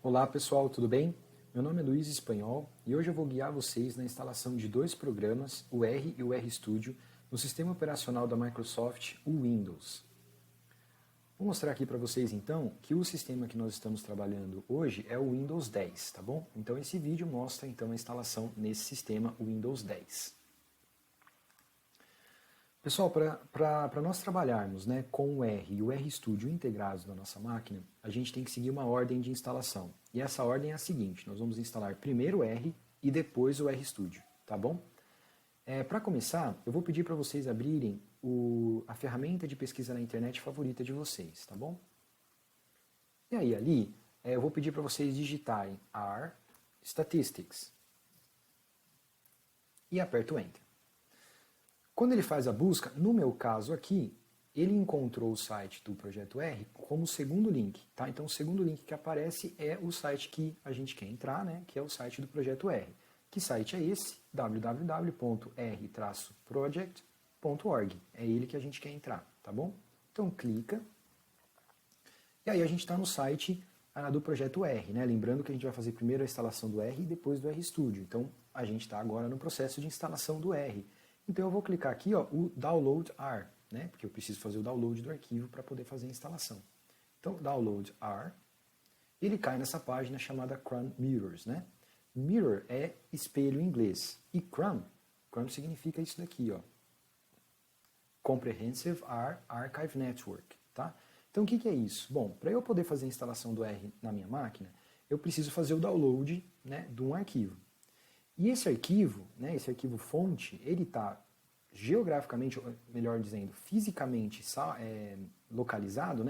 Olá pessoal, tudo bem? Meu nome é Luiz Espanhol e hoje eu vou guiar vocês na instalação de dois programas, o R e o RStudio, no sistema operacional da Microsoft, o Windows. Vou mostrar aqui para vocês então que o sistema que nós estamos trabalhando hoje é o Windows 10, tá bom? Então esse vídeo mostra então a instalação nesse sistema Windows 10. Pessoal, para nós trabalharmos com o R e o RStudio integrados na nossa máquina, a gente tem que seguir uma ordem de instalação. E essa ordem é a seguinte, nós vamos instalar primeiro o R e depois o RStudio, tá bom? Para começar, eu vou pedir para vocês abrirem a ferramenta de pesquisa na internet favorita de vocês, tá bom? E aí, ali, eu vou pedir para vocês digitarem R Statistics e aperto Enter. Quando ele faz a busca, no meu caso aqui, ele encontrou o site do Projeto R como segundo link. Tá? Então o segundo link que aparece é o site que a gente quer entrar, que é o site do Projeto R. Que site é esse? www.r-project.org. É ele que a gente quer entrar, tá bom? Então clica. E aí a gente está no site do Projeto R. Lembrando que a gente vai fazer primeiro a instalação do R e depois do RStudio. Então a gente está agora no processo de instalação do R. Então eu vou clicar aqui, o Download R, porque eu preciso fazer o download do arquivo para poder fazer a instalação. Então, Download R, ele cai nessa página chamada Chrome Mirrors. Mirror é espelho em inglês. E Chrome significa isso daqui, Comprehensive R Archive Network. Tá? Então o que é isso? Bom, para eu poder fazer a instalação do R na minha máquina, eu preciso fazer o download de um arquivo. E esse arquivo fonte, ele está geograficamente, melhor dizendo, fisicamente localizado,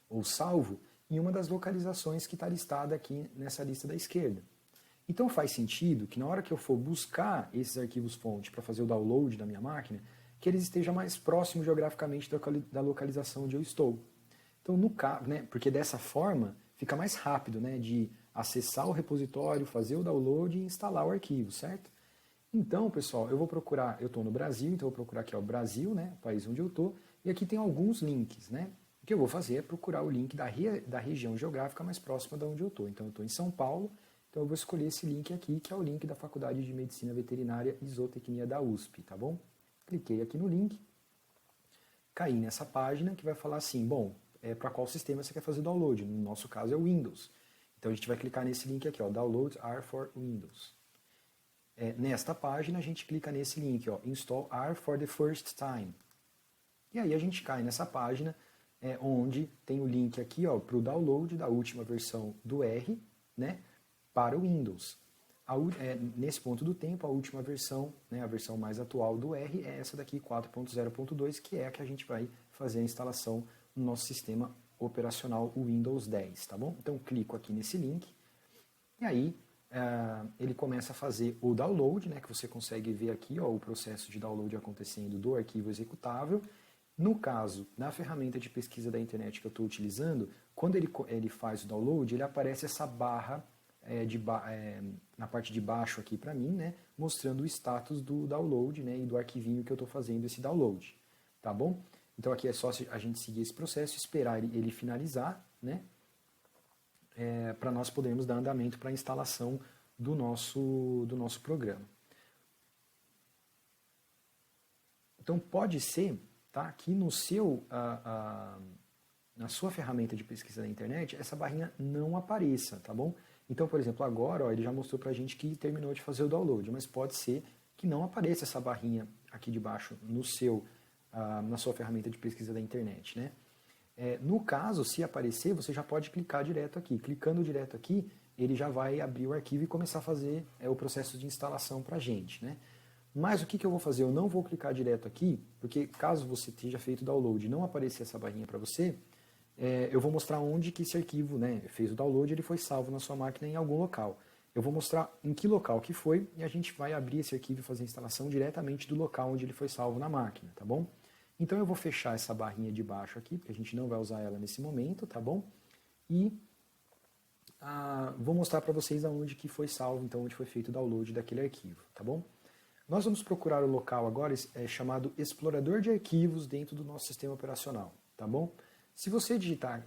ou salvo, em uma das localizações que está listada aqui nessa lista da esquerda. Então faz sentido que na hora que eu for buscar esses arquivos fonte para fazer o download da minha máquina, que eles estejam mais próximos geograficamente da localização onde eu estou. Então, no caso, porque dessa forma fica mais rápido de acessar o repositório, fazer o download e instalar o arquivo, certo? Então, pessoal, eu vou procurar, eu estou no Brasil, então eu vou procurar aqui o Brasil, o país onde eu estou, e aqui tem alguns links, O que eu vou fazer é procurar o link da região geográfica mais próxima de onde eu estou. Então, eu estou em São Paulo, então eu vou escolher esse link aqui, que é o link da Faculdade de Medicina Veterinária e Zootecnia da USP, tá bom? Cliquei aqui no link, caí nessa página que vai falar assim, bom, para qual sistema você quer fazer o download? No nosso caso é o Windows. Então a gente vai clicar nesse link aqui, Download R for Windows. Nesta página a gente clica nesse link, Install R for the first time. E aí a gente cai nessa página onde tem o link aqui para o download da última versão do R para o Windows. Nesse ponto do tempo, a última versão, a versão mais atual do R é essa daqui, 4.0.2, que é a que a gente vai fazer a instalação no nosso sistema operacional Windows 10, tá bom? Então clico aqui nesse link e aí ele começa a fazer o download, que você consegue ver aqui o processo de download acontecendo do arquivo executável. No caso, na ferramenta de pesquisa da internet que eu estou utilizando, quando ele faz o download, ele aparece essa barra na parte de baixo aqui para mim, mostrando o status do download e do arquivinho que eu estou fazendo esse download, tá bom? Então aqui é só a gente seguir esse processo, esperar ele finalizar, para nós podermos dar andamento para a instalação do nosso programa. Então pode ser que na sua ferramenta de pesquisa da internet essa barrinha não apareça, tá bom? Então, por exemplo, agora ele já mostrou para a gente que terminou de fazer o download, mas pode ser que não apareça essa barrinha aqui de baixo na sua ferramenta de pesquisa da internet, no caso, se aparecer, você já pode clicar direto aqui. Clicando direto aqui, ele já vai abrir o arquivo e começar a fazer o processo de instalação para a gente, Mas o que eu vou fazer? Eu não vou clicar direto aqui, porque caso você tenha feito o download e não aparecer essa barrinha para você, eu vou mostrar onde que esse arquivo fez o download e ele foi salvo na sua máquina em algum local. Eu vou mostrar em que local que foi e a gente vai abrir esse arquivo e fazer a instalação diretamente do local onde ele foi salvo na máquina, tá bom? Então eu vou fechar essa barrinha de baixo aqui, porque a gente não vai usar ela nesse momento, tá bom? E vou mostrar para vocês aonde que foi salvo, então onde foi feito o download daquele arquivo, tá bom? Nós vamos procurar o local agora chamado explorador de arquivos dentro do nosso sistema operacional, tá bom? Se você digitar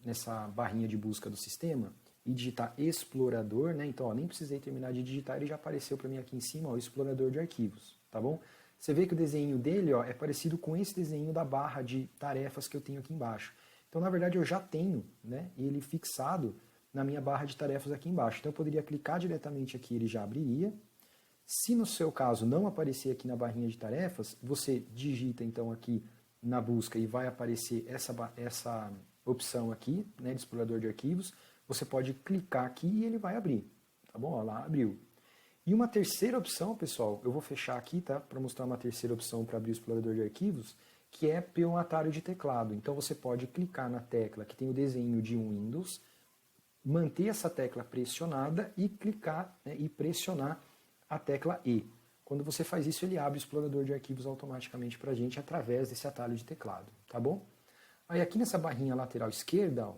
nessa barrinha de busca do sistema, e digitar explorador, né? Então, ó, nem precisei terminar de digitar, ele já apareceu para mim aqui em cima, ó, o explorador de arquivos, tá bom? Você vê que o desenho dele, ó, é parecido com esse desenho da barra de tarefas que eu tenho aqui embaixo. Então, na verdade, eu já tenho, né, ele fixado na minha barra de tarefas aqui embaixo. Então, eu poderia clicar diretamente aqui, ele já abriria. Se no seu caso não aparecer aqui na barrinha de tarefas, você digita então aqui na busca e vai aparecer essa opção aqui, né, de explorador de arquivos. Você pode clicar aqui e ele vai abrir, tá bom? Ó, lá abriu. E uma terceira opção, pessoal, eu vou fechar aqui, tá, para mostrar uma terceira opção para abrir o explorador de arquivos, que é pelo atalho de teclado. Então você pode clicar na tecla que tem o desenho de um Windows, manter essa tecla pressionada e clicar, né, e pressionar a tecla E. Quando você faz isso, ele abre o explorador de arquivos automaticamente para a gente através desse atalho de teclado, tá bom? Aí aqui nessa barrinha lateral esquerda, ó,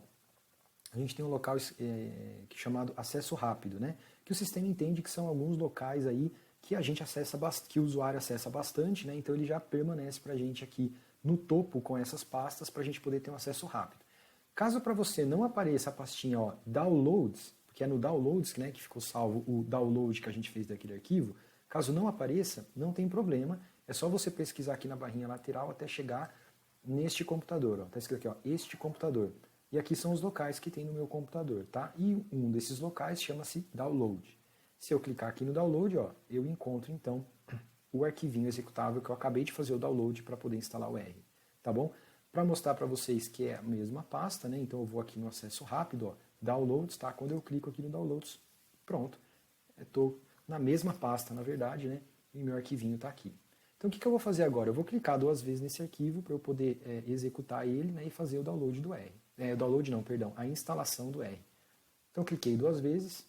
a gente tem um local que é chamado acesso rápido, né? Que o sistema entende que são alguns locais aí que a gente acessa, que o usuário acessa bastante, né? Então ele já permanece para a gente aqui no topo com essas pastas para a gente poder ter um acesso rápido. Caso para você não apareça a pastinha, ó, Downloads, porque é no Downloads, né, que ficou salvo o download que a gente fez daquele arquivo, caso não apareça, não tem problema, é só você pesquisar aqui na barrinha lateral até chegar neste computador. Está escrito aqui, ó, este computador. E aqui são os locais que tem no meu computador, tá? E um desses locais chama-se Download. Se eu clicar aqui no Download, ó, eu encontro então o arquivinho executável que eu acabei de fazer o download para poder instalar o R, tá bom? Para mostrar para vocês que é a mesma pasta, né? Então eu vou aqui no acesso rápido, ó, Downloads, tá? Quando eu clico aqui no Downloads, pronto. Estou na mesma pasta, na verdade, né? E meu arquivinho está aqui. Então o que eu vou fazer agora? Eu vou clicar 2 vezes nesse arquivo para eu poder executar ele, né, e fazer o download do R. Download não, perdão, a instalação do R. Então cliquei 2 vezes.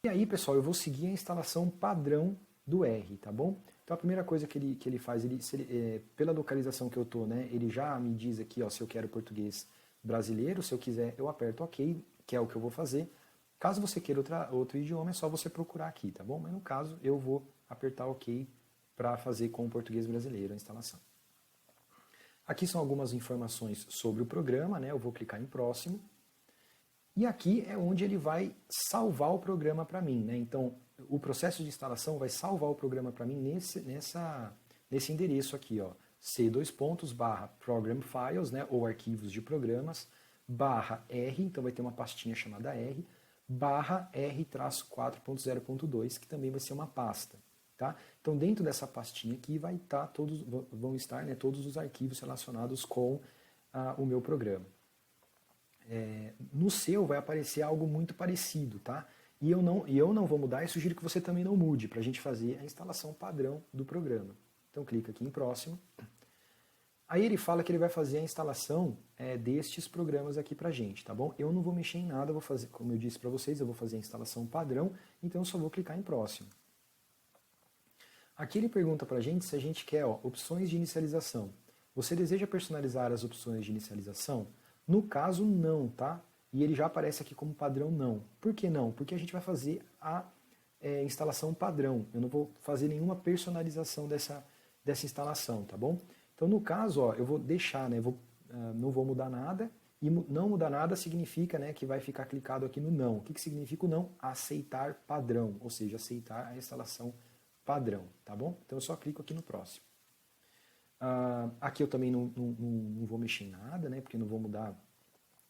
E aí, pessoal, eu vou seguir a instalação padrão do R, tá bom? Então a primeira coisa que ele faz, pela localização que eu estou, né, ele já me diz aqui, ó, se eu quero português brasileiro, se eu quiser eu aperto OK, que é o que eu vou fazer. Caso você queira outro idioma, é só você procurar aqui, tá bom? Mas no caso, eu vou apertar OK para fazer com o português brasileiro a instalação. Aqui são algumas informações sobre o programa, né? Eu vou clicar em próximo. E aqui é onde ele vai salvar o programa para mim, né? Então, o processo de instalação vai salvar o programa para mim nesse endereço aqui, ó, c:/program files, né, ou arquivos de programas, /r, então vai ter uma pastinha chamada R, /r-4.0.2, que também vai ser uma pasta, tá? Então, dentro dessa pastinha aqui vão estar, né, todos os arquivos relacionados com o meu programa. No seu vai aparecer algo muito parecido, tá? E eu não vou mudar, e sugiro que você também não mude, para a gente fazer a instalação padrão do programa. Então clica aqui em próximo. Aí ele fala que ele vai fazer a instalação destes programas aqui pra gente, tá bom? Eu não vou mexer em nada, vou fazer, como eu disse para vocês, eu vou fazer a instalação padrão, então eu só vou clicar em próximo. Aqui ele pergunta pra gente se a gente quer, ó, opções de inicialização. Você deseja personalizar as opções de inicialização? No caso, não, tá? E ele já aparece aqui como padrão não. Por que não? Porque a gente vai fazer a instalação padrão. Eu não vou fazer nenhuma personalização dessa instalação, tá bom? Então, no caso, ó, eu vou deixar, né? Não vou mudar nada. E não mudar nada significa, né, que vai ficar clicado aqui no não. O que significa o não? Aceitar padrão, ou seja, aceitar a instalação padrão, tá bom? Então eu só clico aqui no próximo. Aqui eu também não vou mexer em nada, né, porque não vou mudar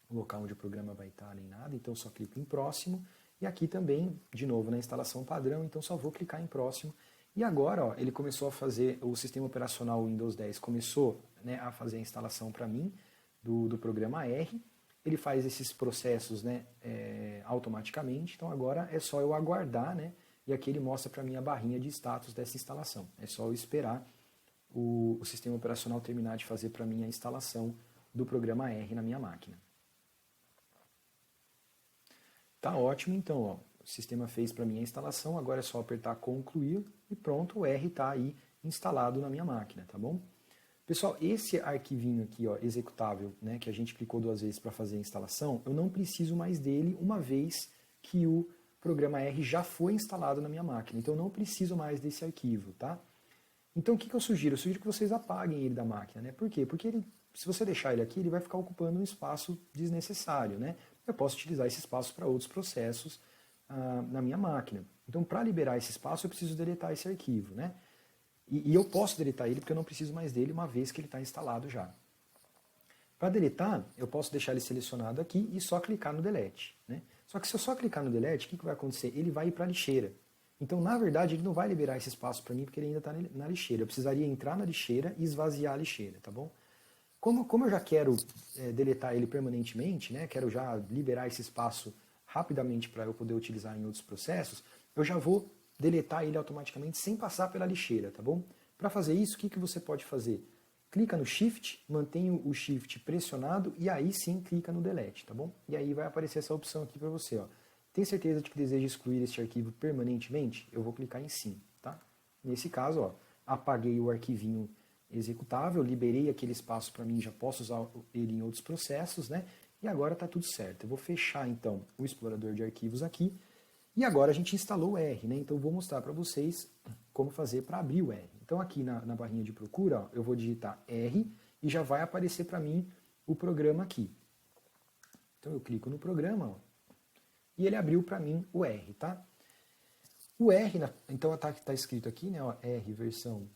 o local onde o programa vai estar nem nada, então eu só clico em próximo. E aqui também, de novo, na instalação padrão, então só vou clicar em próximo. E agora, ó, ele começou a fazer, o sistema operacional Windows 10 começou, né, a fazer a instalação para mim do programa R. Ele faz esses processos, né, automaticamente, então agora é só eu aguardar, né, e aqui ele mostra para mim a barrinha de status dessa instalação. É só eu esperar o sistema operacional terminar de fazer para mim a instalação do programa R na minha máquina. Tá ótimo, então, ó, o sistema fez para mim a instalação, agora é só apertar concluir e pronto, o R está aí instalado na minha máquina, tá bom? Pessoal, esse arquivinho aqui, ó, executável, né, que a gente clicou 2 vezes para fazer a instalação, eu não preciso mais dele uma vez que o programa R já foi instalado na minha máquina, então eu não preciso mais desse arquivo, tá? Então o que eu sugiro? Eu sugiro que vocês apaguem ele da máquina, né? Por quê? Porque se você deixar ele aqui, ele vai ficar ocupando um espaço desnecessário, né? eu posso utilizar esse espaço para outros processos na minha máquina. Então, para liberar esse espaço, eu preciso deletar esse arquivo, né? E eu posso deletar ele porque eu não preciso mais dele uma vez que ele está instalado já. Para deletar, eu posso deixar ele selecionado aqui e só clicar no delete, né? Só que se eu só clicar no delete, o que vai acontecer? Ele vai ir para a lixeira. Então, na verdade, ele não vai liberar esse espaço para mim porque ele ainda está na lixeira. Eu precisaria entrar na lixeira e esvaziar a lixeira, tá bom? Como eu já quero deletar ele permanentemente, né? Quero já liberar esse espaço rapidamente para eu poder utilizar em outros processos, eu já vou deletar ele automaticamente sem passar pela lixeira, tá bom? Para fazer isso, o que você pode fazer? Clica no Shift, mantenha o Shift pressionado e aí sim clica no Delete, tá bom? E aí vai aparecer essa opção aqui para você, ó. Tem certeza de que deseja excluir este arquivo permanentemente? Eu vou clicar em sim, tá? Nesse caso, ó, apaguei o arquivinho executável, liberei aquele espaço para mim, já posso usar ele em outros processos, né? E agora está tudo certo. Eu vou fechar então o explorador de arquivos aqui. E agora a gente instalou o R, né? Então eu vou mostrar para vocês como fazer para abrir o R. Então aqui na barrinha de procura, ó, eu vou digitar R e já vai aparecer para mim o programa aqui. Então eu clico no programa, ó, e ele abriu para mim o R, tá? O R, então tá escrito aqui, né? Ó, R versão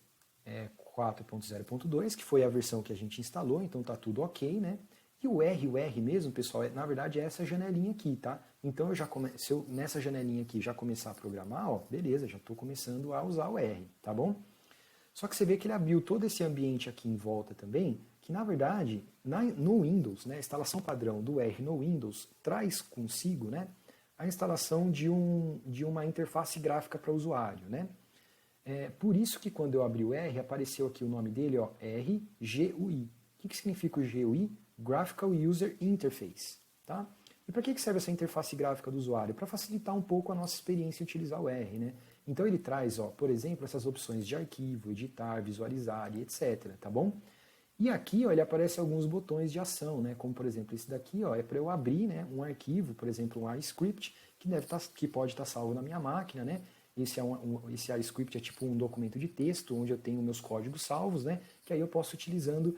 4.0.2, que foi a versão que a gente instalou, então tá tudo ok, né? E o R mesmo, pessoal, na verdade é essa janelinha aqui, tá? Então se eu nessa janelinha aqui já começar a programar, ó, beleza, já estou começando a usar o R, tá bom? Só que você vê que ele abriu todo esse ambiente aqui em volta também, que na verdade, no Windows, né, a instalação padrão do R no Windows traz consigo, né, a instalação de uma interface gráfica para o usuário, né? Por isso que quando eu abri o R, apareceu aqui o nome dele, ó, RGUI. O que significa o GUI? Graphical User Interface. Tá? E para que serve essa interface gráfica do usuário? Para facilitar um pouco a nossa experiência em utilizar o R. Né? Então ele traz, ó, por exemplo, essas opções de arquivo, editar, visualizar e etc. Tá bom? E aqui ó, ele aparece alguns botões de ação, né? Como por exemplo esse daqui ó, é para eu abrir, né, um arquivo, por exemplo um iScript, que pode estar salvo na minha máquina, né? Esse iScript é tipo um documento de texto, onde eu tenho meus códigos salvos, né? Que aí eu posso utilizando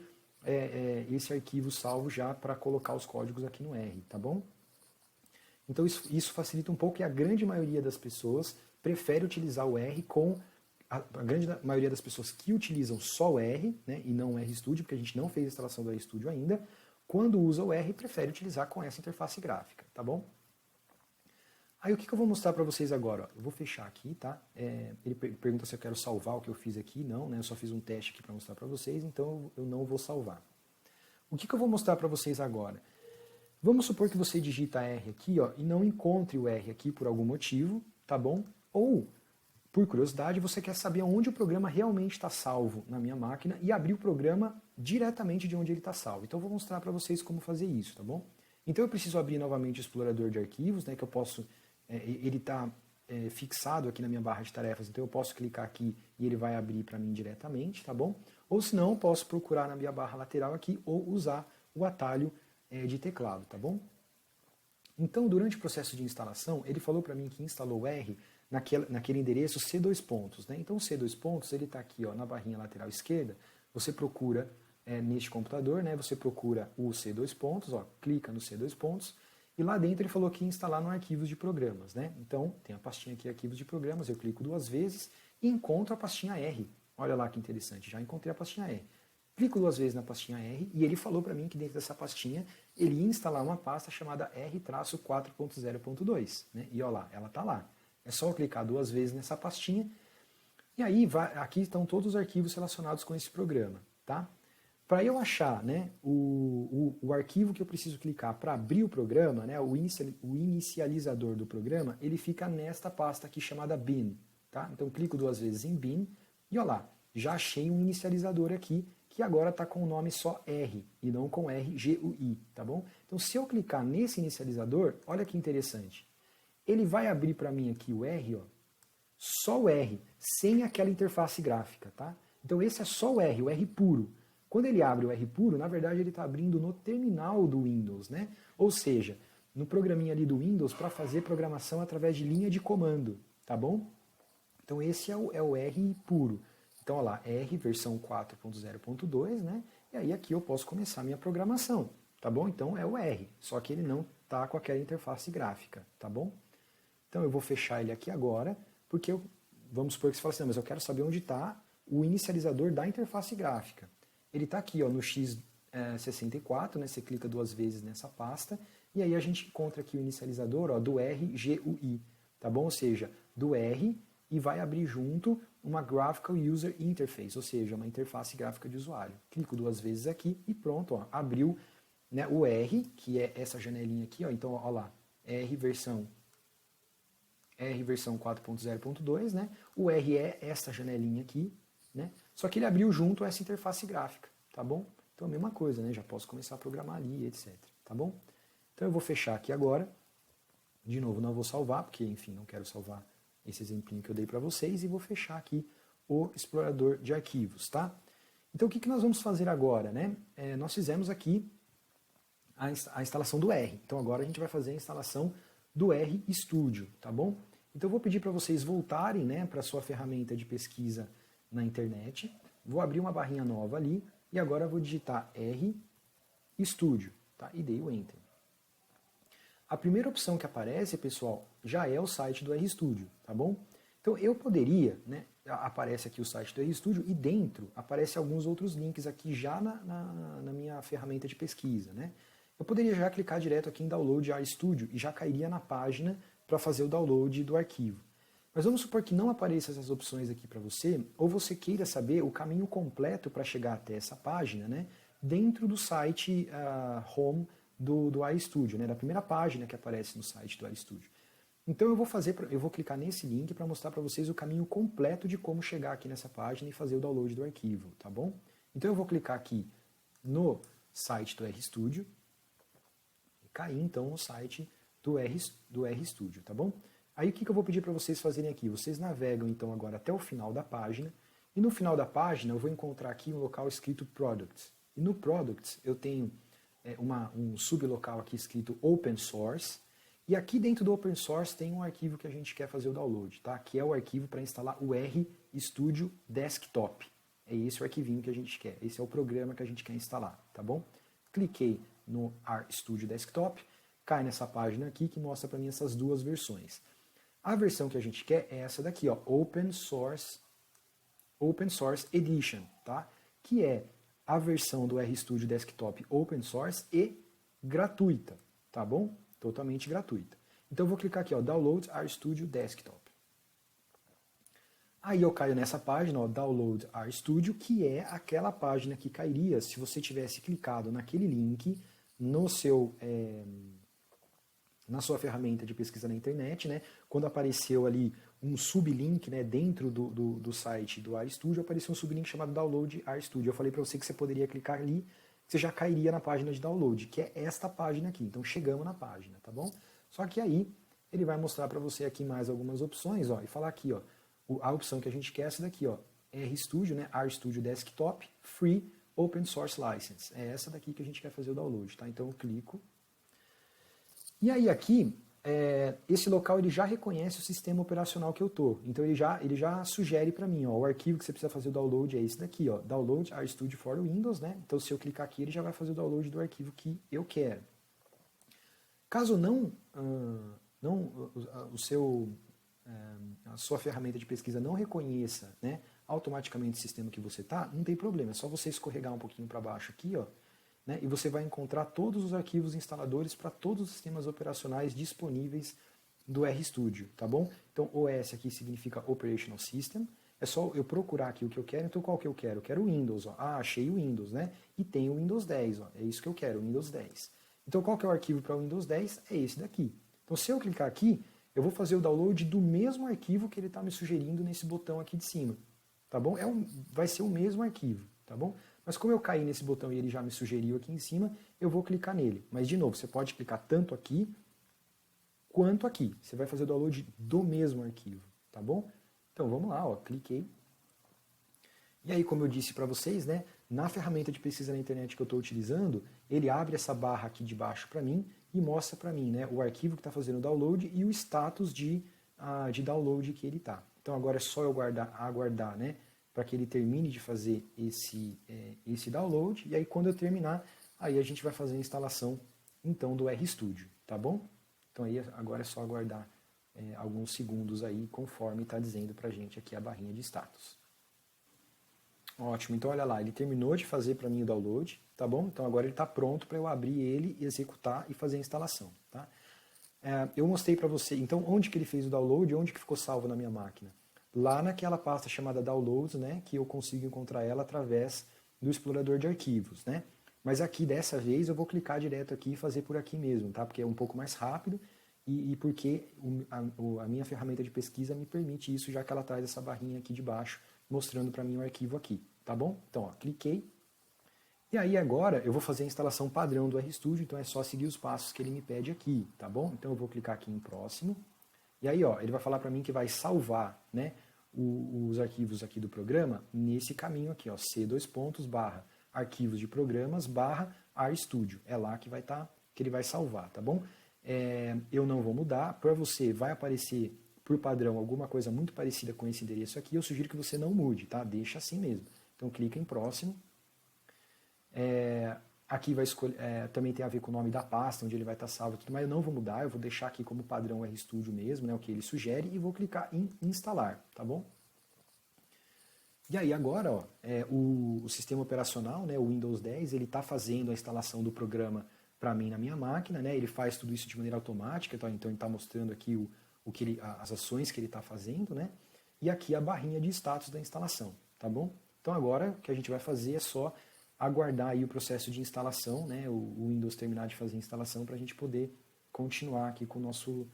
esse arquivo salvo já para colocar os códigos aqui no R, tá bom? Então isso facilita um pouco e a grande maioria das pessoas prefere utilizar o R a grande maioria das pessoas que utilizam só o R, né, e não o RStudio, porque a gente não fez a instalação do RStudio ainda, quando usa o R, prefere utilizar com essa interface gráfica, tá bom? Aí o que eu vou mostrar para vocês agora? Eu vou fechar aqui, tá? Ele pergunta se eu quero salvar o que eu fiz aqui. Não, né? Eu só fiz um teste aqui para mostrar para vocês, então eu não vou salvar. O que eu vou mostrar para vocês agora? Vamos supor que você digita R aqui, ó, e não encontre o R aqui por algum motivo, tá bom? Ou, por curiosidade, você quer saber onde o programa realmente está salvo na minha máquina e abrir o programa diretamente de onde ele está salvo. Então eu vou mostrar para vocês como fazer isso, tá bom? Então eu preciso abrir novamente o explorador de arquivos, né, que eu posso... ele está fixado aqui na minha barra de tarefas, então eu posso clicar aqui e ele vai abrir para mim diretamente, tá bom? Ou se não, eu posso procurar na minha barra lateral aqui ou usar o atalho de teclado, tá bom? Então, durante o processo de instalação, ele falou para mim que instalou o R naquele endereço C2 pontos, né? Então o C2 pontos, ele está aqui ó, na barrinha lateral esquerda, você procura neste computador, né? Você procura o C2 pontos, ó, clica no C2 pontos, e lá dentro ele falou que ia instalar no arquivos de programas, né? Então, tem a pastinha aqui, arquivos de programas, eu clico 2 vezes e encontro a pastinha R. Olha lá que interessante, já encontrei a pastinha R. Clico 2 vezes na pastinha R e ele falou para mim que dentro dessa pastinha ele ia instalar uma pasta chamada R-4.0.2, né? E olha lá, ela está lá. É só eu clicar 2 vezes nessa pastinha e aí aqui estão todos os arquivos relacionados com esse programa, tá? Para eu achar, né, o arquivo que eu preciso clicar para abrir o programa, né, o inicializador do programa, ele fica nesta pasta aqui chamada bin. Tá? Então clico 2 vezes em bin e olha lá, já achei um inicializador aqui que agora está com o nome só R e não com RGUI. Tá bom? Então se eu clicar nesse inicializador, olha que interessante. Ele vai abrir para mim aqui o R, ó, só o R, sem aquela interface gráfica. Tá? Então esse é só o R puro. Quando ele abre o R puro, na verdade ele está abrindo no terminal do Windows, né? Ou seja, no programinha ali do Windows para fazer programação através de linha de comando, tá bom? Então esse é o R puro. Então, olha lá, R versão 4.0.2, né? E aí aqui eu posso começar a minha programação. tá bom? Então é o R, só que ele não está com aquela interface gráfica, tá bom? Então eu vou fechar ele aqui agora, porque vamos supor que você fala assim, não, mas eu quero saber onde está o inicializador da interface gráfica. Ele está aqui ó, no x64, né? Você clica 2 vezes nessa pasta, e aí a gente encontra aqui o inicializador ó, do RGUI, tá bom? Ou seja, do R, e vai abrir junto uma Graphical User Interface, ou seja, uma interface gráfica de usuário. Clico 2 vezes aqui e pronto, ó, abriu, né, o R, que é essa janelinha aqui, ó, então ó lá, R versão 4.0.2, né? O R é essa janelinha aqui, né? Só que ele abriu junto essa interface gráfica, tá bom? Então a mesma coisa, né? Já posso começar a programar ali, etc, tá bom? Então eu vou fechar aqui agora. De novo, não vou salvar, porque, enfim, não quero salvar esse exemplinho que eu dei para vocês, e vou fechar aqui o explorador de arquivos, tá? Então o que nós vamos fazer agora, né? Nós fizemos aqui a instalação do R. Então agora a gente vai fazer a instalação do RStudio, tá bom? Então eu vou pedir para vocês voltarem, né, para a sua ferramenta de pesquisa na internet. Vou abrir uma barrinha nova ali e agora eu vou digitar RStudio, tá? E dei o Enter. A primeira opção que aparece, pessoal, já é o site do RStudio, tá bom? Então eu poderia, né, aparece aqui o site do RStudio e dentro aparece alguns outros links aqui já na minha ferramenta de pesquisa, né? Eu poderia já clicar direto aqui em Download RStudio e já cairia na página para fazer o download do arquivo. Mas vamos supor que não apareçam essas opções aqui para você, ou você queira saber o caminho completo para chegar até essa página, né, dentro do site Home do RStudio, né, da primeira página que aparece no site do RStudio. Então eu vou clicar nesse link para mostrar para vocês o caminho completo de como chegar aqui nessa página e fazer o download do arquivo, tá bom? Então eu vou clicar aqui no site do RStudio e cair então no site do RStudio, tá bom? Aí o que eu vou pedir para vocês fazerem aqui? Vocês navegam então agora até o final da página, e no final da página eu vou encontrar aqui um local escrito Products. E no Products eu tenho um sublocal aqui escrito Open Source, e aqui dentro do Open Source tem um arquivo que a gente quer fazer o download, tá? Que é o arquivo para instalar o RStudio Desktop. É esse o arquivinho que a gente quer, esse é o programa que a gente quer instalar, tá bom? Cliquei no RStudio Desktop, cai nessa página aqui que mostra para mim essas duas versões. A versão que a gente quer é essa daqui, ó, Open Source Edition, tá? Que é a versão do RStudio Desktop Open Source e gratuita, tá bom? Totalmente gratuita. Então eu vou clicar aqui, ó, Download RStudio Desktop. Aí eu caio nessa página, ó, Download RStudio, que é aquela página que cairia se você tivesse clicado naquele link no seu na sua ferramenta de pesquisa na internet, né? Quando apareceu ali um sublink, né, dentro do site do RStudio, apareceu um sublink chamado Download RStudio. Eu falei para você que você poderia clicar ali, você já cairia na página de download, que é esta página aqui. Então chegamos na página, tá bom? Só que aí ele vai mostrar para você aqui mais algumas opções, ó, e falar aqui, ó, a opção que a gente quer é essa daqui, ó, RStudio, né, RStudio Desktop Free Open Source License. É essa daqui que a gente quer fazer o download, tá? Então eu clico. E aí aqui, esse local ele já reconhece o sistema operacional que eu estou. Então ele já sugere para mim, ó, o arquivo que você precisa fazer o download é esse daqui, ó, Download RStudio for Windows, né? Então se eu clicar aqui, ele já vai fazer o download do arquivo que eu quero. Caso a sua ferramenta de pesquisa não reconheça, né, automaticamente o sistema que você está, não tem problema, é só você escorregar um pouquinho para baixo aqui, ó, né, e você vai encontrar todos os arquivos instaladores para todos os sistemas operacionais disponíveis do RStudio, tá bom? Então OS aqui significa Operational System, é só eu procurar aqui o que eu quero, então qual que eu quero? Eu quero o Windows, ó. Ah, achei o Windows, né? E tem o Windows 10, ó. É isso que eu quero, o Windows 10. Então qual que é o arquivo para o Windows 10? É esse daqui. Então se eu clicar aqui, eu vou fazer o download do mesmo arquivo que ele está me sugerindo nesse botão aqui de cima, tá bom? Vai ser o mesmo arquivo, tá bom? Mas como eu caí nesse botão e ele já me sugeriu aqui em cima, eu vou clicar nele. Mas de novo, você pode clicar tanto aqui quanto aqui. Você vai fazer o download do mesmo arquivo, tá bom? Então vamos lá, ó, cliquei. E aí, como eu disse para vocês, né, na ferramenta de pesquisa na internet que eu estou utilizando, ele abre essa barra aqui de baixo para mim e mostra para mim, né, o arquivo que está fazendo o download e o status de download que ele está. Então agora é só eu aguardar, né, para que ele termine de fazer esse download, e aí quando eu terminar, aí a gente vai fazer a instalação então do RStudio, tá bom? Então aí agora é só aguardar alguns segundos aí, conforme está dizendo para a gente aqui a barrinha de status. Ótimo, então olha lá, ele terminou de fazer para mim o download, tá bom? Então agora ele está pronto para eu abrir ele, executar e fazer a instalação, tá? Eu mostrei para você, então onde que ele fez o download, onde que ficou salvo na minha máquina? Lá naquela pasta chamada Downloads, né, que eu consigo encontrar ela através do explorador de arquivos, né? Mas aqui, dessa vez, eu vou clicar direto aqui e fazer por aqui mesmo, tá? Porque é um pouco mais rápido e porque a minha ferramenta de pesquisa me permite isso, já que ela traz essa barrinha aqui de baixo, mostrando para mim o arquivo aqui, tá bom? Então, ó, cliquei. E aí agora eu vou fazer a instalação padrão do RStudio, então é só seguir os passos que ele me pede aqui, tá bom? Então eu vou clicar aqui em próximo. E aí, ó, ele vai falar para mim que vai salvar, né, os arquivos aqui do programa nesse caminho aqui, ó, C:/arquivos de programas/RStudio. É lá que vai estar, que ele vai salvar, tá bom? Eu não vou mudar. Para você vai aparecer por padrão alguma coisa muito parecida com esse endereço aqui. Eu sugiro que você não mude, tá? Deixa assim mesmo. Então clica em próximo. Aqui vai escolher, também tem a ver com o nome da pasta, onde ele vai estar salvo e tudo, mas eu não vou mudar, eu vou deixar aqui como padrão o RStudio mesmo, né, o que ele sugere, e vou clicar em instalar, tá bom? E aí agora, ó, o sistema operacional, né, o Windows 10, ele está fazendo a instalação do programa para mim na minha máquina, né, ele faz tudo isso de maneira automática, tá? Então ele está mostrando aqui as ações que ele está fazendo, né, e aqui a barrinha de status da instalação, tá bom? Então agora o que a gente vai fazer é só aguardar aí o processo de instalação, né, o Windows terminar de fazer a instalação para a gente poder continuar aqui com o nosso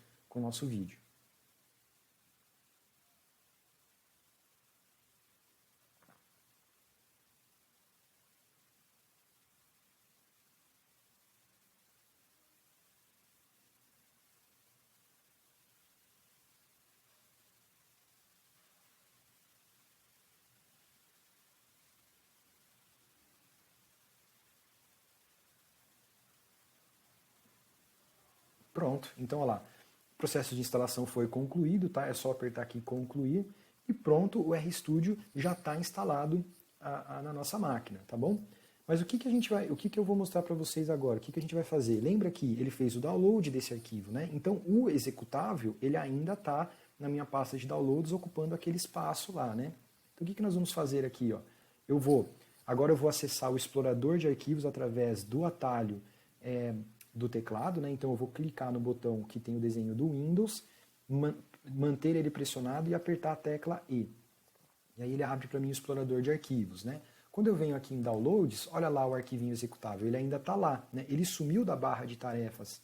vídeo. Pronto, então olha lá, o processo de instalação foi concluído, tá? É só apertar aqui concluir e pronto, o RStudio já está instalado na nossa máquina, tá bom? Mas o que eu vou mostrar para vocês agora? O que a gente vai fazer? Lembra que ele fez o download desse arquivo, né? Então o executável, ele ainda está na minha pasta de downloads ocupando aquele espaço lá, né? Então o que nós vamos fazer aqui, ó? Agora eu vou acessar o explorador de arquivos através do atalho do teclado, né? Então eu vou clicar no botão que tem o desenho do Windows, manter ele pressionado e apertar a tecla E. E aí ele abre para mim o explorador de arquivos, né? Quando eu venho aqui em Downloads, olha lá o arquivinho executável, ele ainda está lá, né? Ele sumiu da barra de tarefas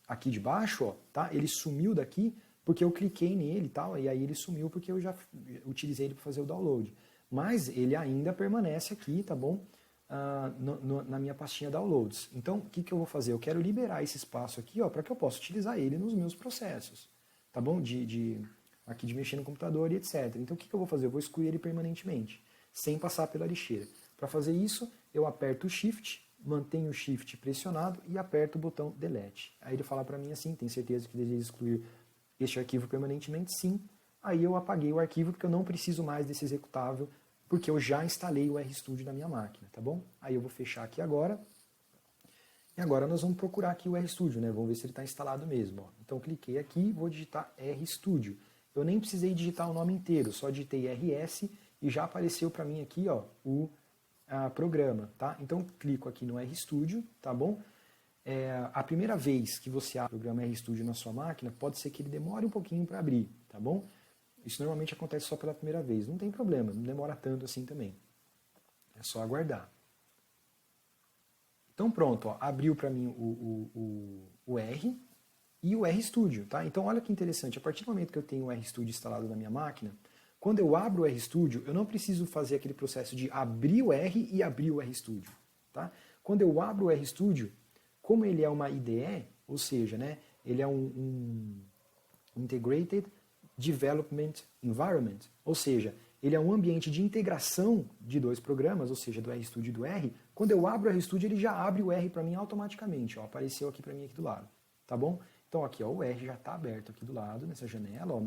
aqui de baixo, ó, tá? Ele sumiu daqui porque eu cliquei nele e tal, e aí ele sumiu porque eu já utilizei ele para fazer o download. Mas ele ainda permanece aqui, tá bom? Na minha pastinha Downloads. Então, o que eu vou fazer? Eu quero liberar esse espaço aqui para que eu possa utilizar ele nos meus processos, tá bom? Aqui de mexer no computador e etc. Então, o que eu vou fazer? Eu vou excluir ele permanentemente, sem passar pela lixeira. Para fazer isso, eu aperto o Shift, mantenho o Shift pressionado e aperto o botão Delete. Aí ele fala para mim assim, tem certeza que deseja excluir este arquivo permanentemente? Sim. Aí eu apaguei o arquivo porque eu não preciso mais desse executável porque eu já instalei o RStudio na minha máquina, tá bom? Aí eu vou fechar aqui agora. E agora nós vamos procurar aqui o RStudio, né? Vamos ver se ele está instalado mesmo. Ó. Então cliquei aqui, vou digitar RStudio. Eu nem precisei digitar o nome inteiro, só digitei RS e já apareceu para mim aqui, ó, o programa, tá? Então clico aqui no RStudio, tá bom? A primeira vez que você abre o programa RStudio na sua máquina, pode ser que ele demore um pouquinho para abrir, tá bom? Isso normalmente acontece só pela primeira vez. Não tem problema, não demora tanto assim também. É só aguardar. Então pronto, ó, abriu para mim o R e o RStudio. Tá? Então olha que interessante, a partir do momento que eu tenho o RStudio instalado na minha máquina, quando eu abro o RStudio, eu não preciso fazer aquele processo de abrir o R e abrir o RStudio. Tá? Quando eu abro o RStudio, como ele é uma IDE, ou seja, né, ele é um Integrated Development Environment, ou seja, ele é um ambiente de integração de dois programas, ou seja, do RStudio e do R. Quando eu abro o RStudio, ele já abre o R para mim automaticamente, ó, apareceu aqui para mim aqui do lado, tá bom? Então aqui, ó, o R já está aberto aqui do lado, nessa janela, ó,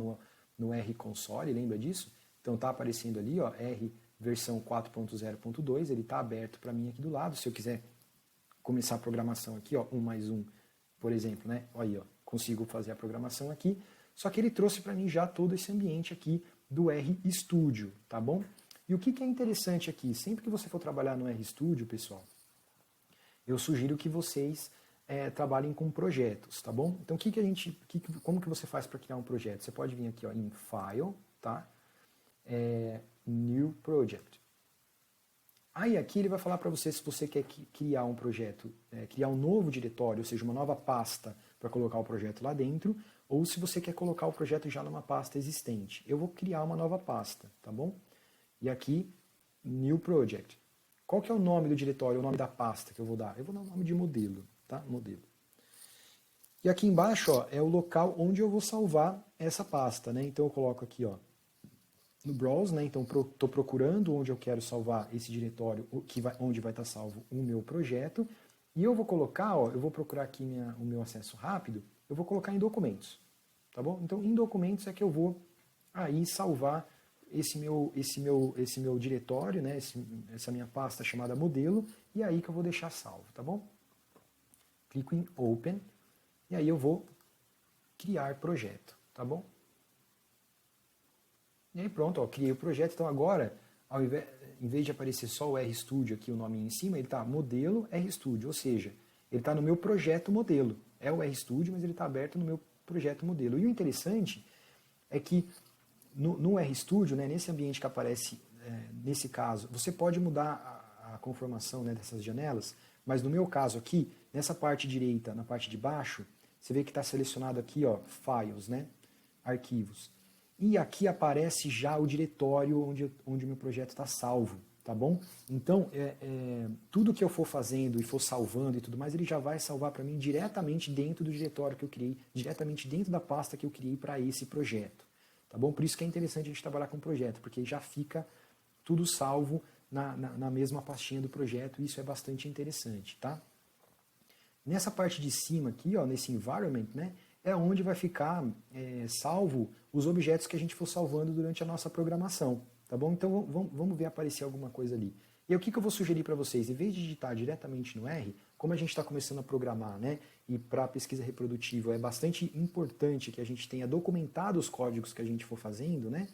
no R console, lembra disso? Então está aparecendo ali, ó, R versão 4.0.2, ele está aberto para mim aqui do lado. Se eu quiser começar a programação aqui, ó, 1 mais 1, por exemplo, né? Aí, ó, consigo fazer a programação aqui. Só que ele trouxe para mim já todo esse ambiente aqui do RStudio, tá bom? E o que é interessante aqui, sempre que você for trabalhar no RStudio, pessoal, eu sugiro que vocês trabalhem com projetos, tá bom? Então, como que você faz para criar um projeto? Você pode vir aqui, ó, em File, tá? New Project. Aí aqui ele vai falar para você se você quer criar um projeto, criar um novo diretório, ou seja, uma nova pasta para colocar o projeto lá dentro, ou se você quer colocar o projeto já numa pasta existente. Eu vou criar uma nova pasta, tá bom? E aqui, New Project. Qual que é o nome do diretório, o nome da pasta que eu vou dar? Eu vou dar o nome de modelo, tá? Modelo. E aqui embaixo, ó, é o local onde eu vou salvar essa pasta, né? Então eu coloco aqui, ó, no Browse, né? Então estou procurando onde eu quero salvar esse diretório, onde vai estar salvo o meu projeto. E eu vou colocar, ó, eu vou procurar aqui o meu acesso rápido, eu vou colocar em documentos, tá bom? Então em documentos é que eu vou aí salvar esse meu diretório, né? Essa minha pasta chamada modelo, e é aí que eu vou deixar salvo, tá bom? Clico em Open, e aí eu vou criar projeto, tá bom? E aí pronto, ó, criei o projeto. Então agora, em vez de aparecer só o RStudio aqui, o nome em cima, ele está modelo RStudio, ou seja, ele está no meu projeto modelo. É o RStudio, mas ele está aberto no meu projeto modelo. E o interessante é que no RStudio, né, nesse ambiente que aparece, nesse caso, você pode mudar a conformação, né, dessas janelas, mas no meu caso aqui, nessa parte direita, na parte de baixo, você vê que está selecionado aqui, ó, Files, né, arquivos. E aqui aparece já o diretório onde o meu projeto está salvo, tá bom? Então, tudo que eu for fazendo e for salvando e tudo mais, ele já vai salvar para mim diretamente dentro do diretório que eu criei, diretamente dentro da pasta que eu criei para esse projeto, tá bom? Por isso que é interessante a gente trabalhar com projeto, porque já fica tudo salvo na mesma pastinha do projeto, e isso é bastante interessante, tá? Nessa parte de cima aqui, ó, nesse environment, né, é onde vai ficar salvo os objetos que a gente for salvando durante a nossa programação, tá bom? Então vamos ver aparecer alguma coisa ali. E aí, o que eu vou sugerir para vocês? Em vez de digitar diretamente no R, como a gente está começando a programar, né, e para pesquisa reprodutiva é bastante importante que a gente tenha documentado os códigos que a gente for fazendo, né?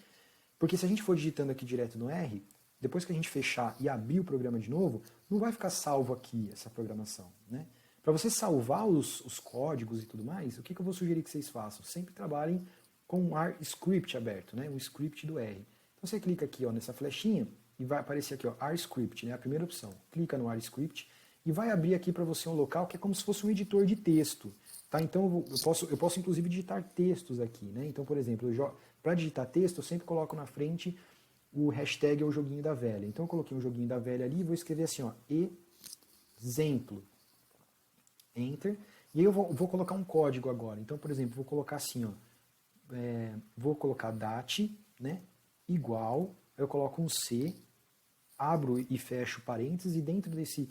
Porque se a gente for digitando aqui direto no R, depois que a gente fechar e abrir o programa de novo, não vai ficar salvo aqui essa programação, né? Para você salvar os códigos e tudo mais, o que eu vou sugerir que vocês façam? Sempre trabalhem com um R-Script aberto, né? Um script do R. Então você clica aqui, ó, nessa flechinha e vai aparecer aqui, ó, R-Script, né? A primeira opção. Clica no R-Script e vai abrir aqui para você um local que é como se fosse um editor de texto, tá? Então eu posso inclusive digitar textos aqui, né? Então, por exemplo, para digitar texto eu sempre coloco na frente o hashtag ou joguinho da velha. Então eu coloquei um joguinho da velha ali e vou escrever assim, ó, exemplo. Enter, e aí eu vou colocar um código agora. Então, por exemplo, vou colocar assim, ó, vou colocar dat, né, igual, eu coloco um C, abro e fecho parênteses, e dentro esse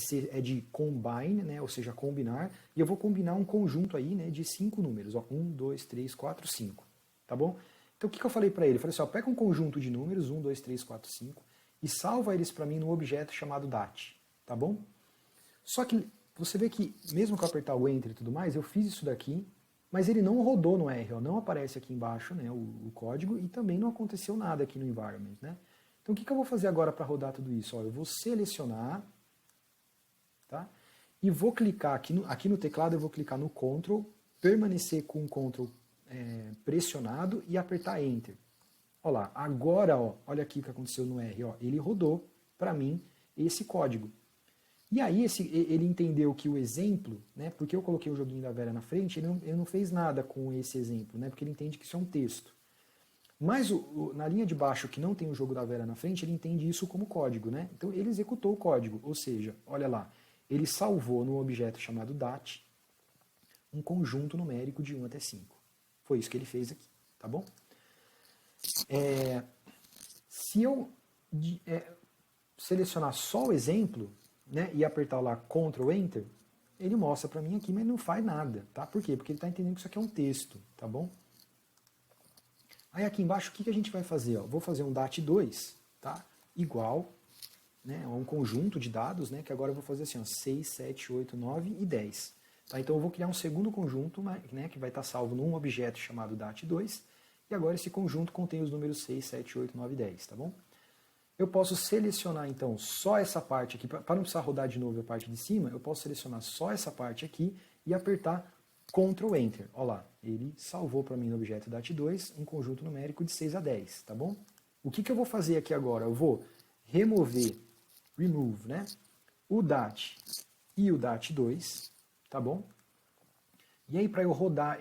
C é de combine, né, ou seja, combinar, e eu vou combinar um conjunto aí, né, de 5 números, ó, 1, 2, 3, 4, 5, tá bom? Então, o que eu falei para ele? Eu falei assim, ó, pega um conjunto de números, 1, 2, 3, 4, 5, e salva eles para mim num objeto chamado dat, tá bom? Só que você vê que, mesmo que eu apertar o Enter e tudo mais, eu fiz isso daqui, mas ele não rodou no R, ó, não aparece aqui embaixo, né, o código, e também não aconteceu nada aqui no environment, né? Então o que eu vou fazer agora para rodar tudo isso? Ó, eu vou selecionar, tá? E vou clicar aqui no teclado, eu vou clicar no Ctrl, permanecer com o Ctrl pressionado e apertar Enter. Olha lá, agora, ó, olha aqui o que aconteceu no R, ó, ele rodou para mim esse código. E aí ele entendeu que o exemplo, né, porque eu coloquei o joguinho da velha na frente, ele não fez nada com esse exemplo, né, porque ele entende que isso é um texto. Mas na linha de baixo, que não tem o jogo da velha na frente, ele entende isso como código, né? Então ele executou o código, ou seja, olha lá, ele salvou no objeto chamado dat um conjunto numérico de 1 até 5. Foi isso que ele fez aqui, tá bom? Se eu selecionar só o exemplo, né, e apertar lá Ctrl Enter, ele mostra para mim aqui, mas não faz nada, tá? Por quê? Porque ele está entendendo que isso aqui é um texto, tá bom? Aí aqui embaixo, o que a gente vai fazer? Ó? Vou fazer um DAT2, tá? Igual, né, a um conjunto de dados, né, que agora eu vou fazer assim, ó, 6, 7, 8, 9 e 10. Tá? Então eu vou criar um segundo conjunto, né, que vai estar salvo num objeto chamado dat2, e agora esse conjunto contém os números 6, 7, 8, 9 e 10, tá bom? Eu posso selecionar então só essa parte aqui, para não precisar rodar de novo a parte de cima, eu posso selecionar só essa parte aqui e apertar Ctrl Enter. Olha lá, ele salvou para mim no objeto dat2 um conjunto numérico de 6 a 10, tá bom? O que eu vou fazer aqui agora? Eu vou remover, remove, né, o dat e o dat2, tá bom? E aí para eu rodar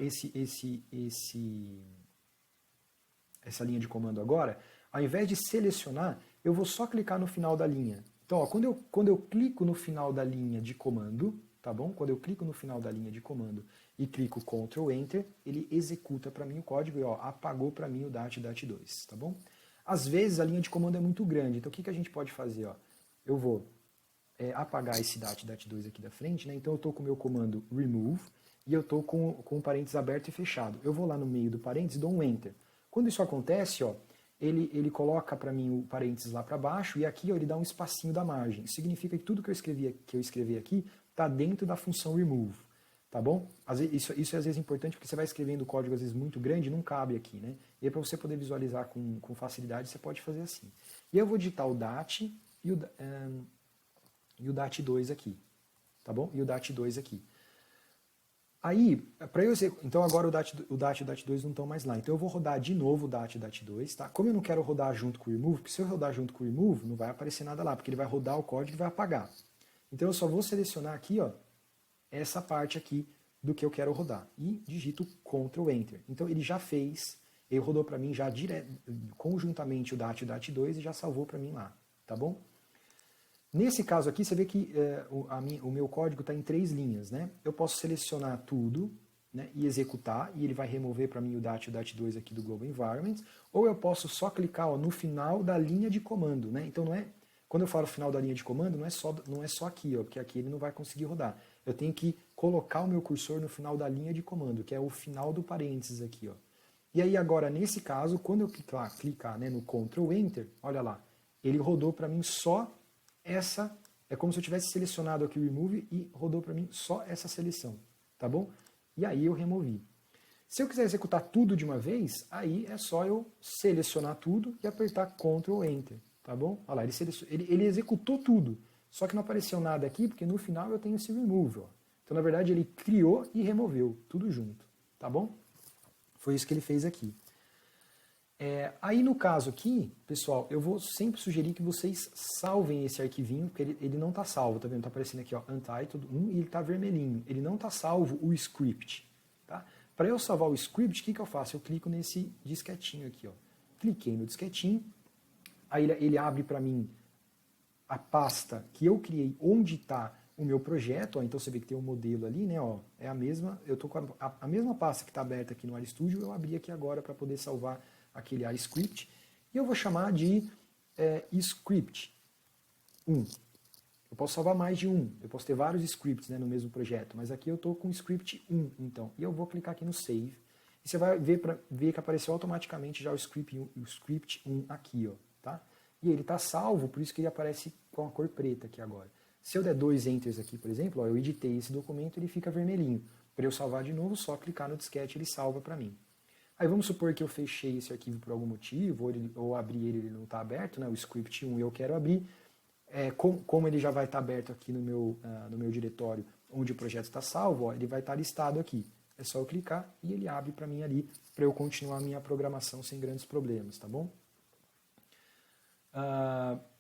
essa linha de comando agora, ao invés de selecionar, eu vou só clicar no final da linha. Então, ó, quando eu clico no final da linha de comando, tá bom? Quando eu clico no final da linha de comando e clico Ctrl Enter, ele executa para mim o código e ó, apagou para mim o dat e dat2, tá bom? Às vezes a linha de comando é muito grande, então o que a gente pode fazer? Ó? Eu vou apagar esse dat e dat2 aqui da frente, né? Então eu estou com o meu comando remove e eu estou com o parênteses aberto e fechado. Eu vou lá no meio do parênteses e dou um Enter. Quando isso acontece, ó, ele coloca para mim o parênteses lá para baixo e aqui ó, ele dá um espacinho da margem. Isso significa que tudo que eu escrevi aqui está dentro da função remove, tá bom? Isso é às vezes importante porque você vai escrevendo o código às vezes muito grande e não cabe aqui, né? E aí para você poder visualizar com facilidade você pode fazer assim. E eu vou digitar o dat e o dat2 aqui, tá bom? E o dat2 aqui. Aí, para eu então agora o dat e o dat2 não estão mais lá. Então eu vou rodar de novo o dat e o dat2, tá? Como eu não quero rodar junto com o remove, porque se eu rodar junto com o remove, não vai aparecer nada lá, porque ele vai rodar o código e vai apagar. Então eu só vou selecionar aqui, ó, essa parte aqui do que eu quero rodar. E digito Ctrl Enter. Então ele já fez, ele rodou para mim já conjuntamente o dat e o dat2 e já salvou para mim lá, tá bom? Nesse caso aqui, você vê que o meu código está em 3 linhas, né? Eu posso selecionar tudo, né, e executar, e ele vai remover para mim o dat e o dat2 aqui do Global Environment, ou eu posso só clicar ó, no final da linha de comando, né? Então não é, quando eu falo final da linha de comando, não é só aqui, ó, porque aqui ele não vai conseguir rodar. Eu tenho que colocar o meu cursor no final da linha de comando, que é o final do parênteses aqui, ó. E aí agora, nesse caso, quando eu clicar né, no Ctrl Enter, olha lá, ele rodou para mim só essa, é como se eu tivesse selecionado aqui o remove e rodou para mim só essa seleção, tá bom? E aí eu removi. Se eu quiser executar tudo de uma vez, aí é só eu selecionar tudo e apertar Ctrl Enter, tá bom? Olha lá, ele executou tudo, só que não apareceu nada aqui, porque no final eu tenho esse remove, ó. Então, na verdade, ele criou e removeu, tudo junto, tá bom? Foi isso que ele fez aqui. Aí no caso aqui, pessoal, eu vou sempre sugerir que vocês salvem esse arquivinho, porque ele não está salvo, tá vendo? Está aparecendo aqui, ó, Untitled 1 e ele está vermelhinho. Ele não está salvo o script, tá? Para eu salvar o script, o que eu faço? Eu clico nesse disquetinho aqui, ó. Cliquei no disquetinho, aí ele abre para mim a pasta que eu criei, onde está o meu projeto, ó. Então você vê que tem um modelo ali, né? Ó, é a mesma, eu estou com a mesma pasta que está aberta aqui no RStudio, eu abri aqui agora para poder salvar aquele script, e eu vou chamar de script 1. Eu posso salvar mais de um, eu posso ter vários scripts, né, no mesmo projeto, mas aqui eu estou com o script 1, então. E eu vou clicar aqui no Save, e você vai ver que apareceu automaticamente já o script 1 aqui, ó, tá? E ele está salvo, por isso que ele aparece com a cor preta aqui agora. Se eu der 2 Enters aqui, por exemplo, ó, eu editei esse documento, ele fica vermelhinho. Para eu salvar de novo, só clicar no disquete, ele salva para mim. Aí vamos supor que eu fechei esse arquivo por algum motivo, ou abri ele não está aberto, né, o script 1 eu quero abrir. Como ele já vai estar aberto aqui no meu diretório, onde o projeto está salvo, ó, ele vai estar listado aqui. É só eu clicar e ele abre para mim ali, para eu continuar a minha programação sem grandes problemas, tá bom?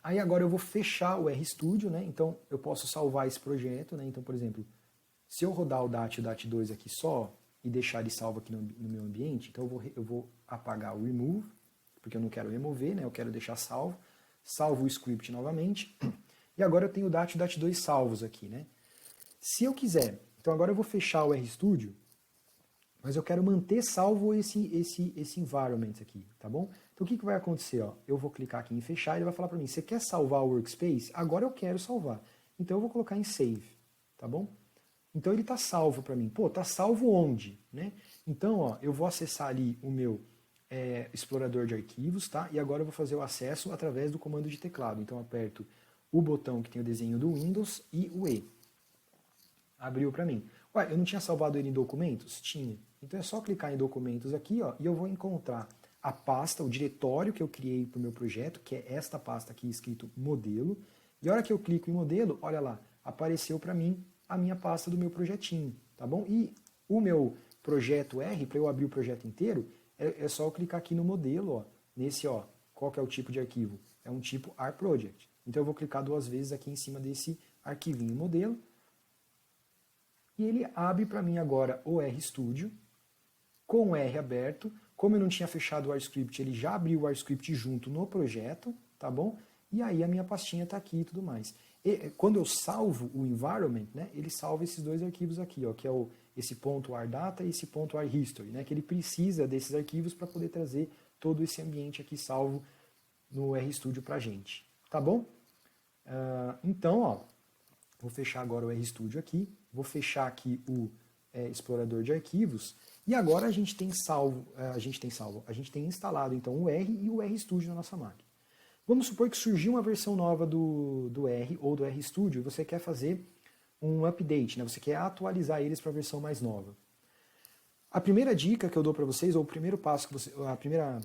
Aí agora eu vou fechar o RStudio, né, então eu posso salvar esse projeto, né, então por exemplo, se eu rodar o dat e o dat2 aqui só, e deixar ele salvo aqui no meu ambiente, então eu vou apagar o remove, porque eu não quero remover, né, eu quero deixar salvo, salvo o script novamente, e agora eu tenho o dat e o dat2 salvos aqui, né. Se eu quiser, então agora eu vou fechar o RStudio, mas eu quero manter salvo esse environment aqui, tá bom? Então o que vai acontecer? Ó? Eu vou clicar aqui em fechar, ele vai falar para mim, você quer salvar o workspace? Agora eu quero salvar. Então eu vou colocar em save, tá bom? Então ele está salvo para mim. Pô, está salvo onde? Né? Então, ó, eu vou acessar ali o meu explorador de arquivos, tá? E agora eu vou fazer o acesso através do comando de teclado. Então eu aperto o botão que tem o desenho do Windows e o E. Abriu para mim. Ué, eu não tinha salvado ele em documentos? Tinha. Então é só clicar em documentos aqui, ó, e eu vou encontrar a pasta, o diretório que eu criei para o meu projeto, que é esta pasta aqui escrito modelo. E a hora que eu clico em modelo, olha lá, apareceu para mim a minha pasta do meu projetinho, tá bom? E o meu projeto R, para eu abrir o projeto inteiro, é só eu clicar aqui no modelo, ó, nesse, ó, qual que é o tipo de arquivo? É um tipo R-Project. Então eu vou clicar 2 vezes aqui em cima desse arquivinho modelo, e ele abre para mim agora o RStudio, com o R aberto. Como eu não tinha fechado o RScript, ele já abriu o RScript junto no projeto, tá bom? E aí a minha pastinha está aqui e tudo mais. E, quando eu salvo o environment, né, ele salva esses 2 arquivos aqui, ó, que é esse ponto .rdata e esse ponto .rhistory, né, que ele precisa desses arquivos para poder trazer todo esse ambiente aqui salvo no RStudio para a gente. Tá bom? Então, ó, vou fechar agora o RStudio aqui, vou fechar aqui o explorador de arquivos, e agora a gente tem instalado então o R e o RStudio na nossa máquina. Vamos supor que surgiu uma versão nova do R ou do RStudio e você quer fazer um update, né? Você quer atualizar eles para a versão mais nova. A primeira dica que eu dou para vocês, ou o primeiro passo que você, a primeira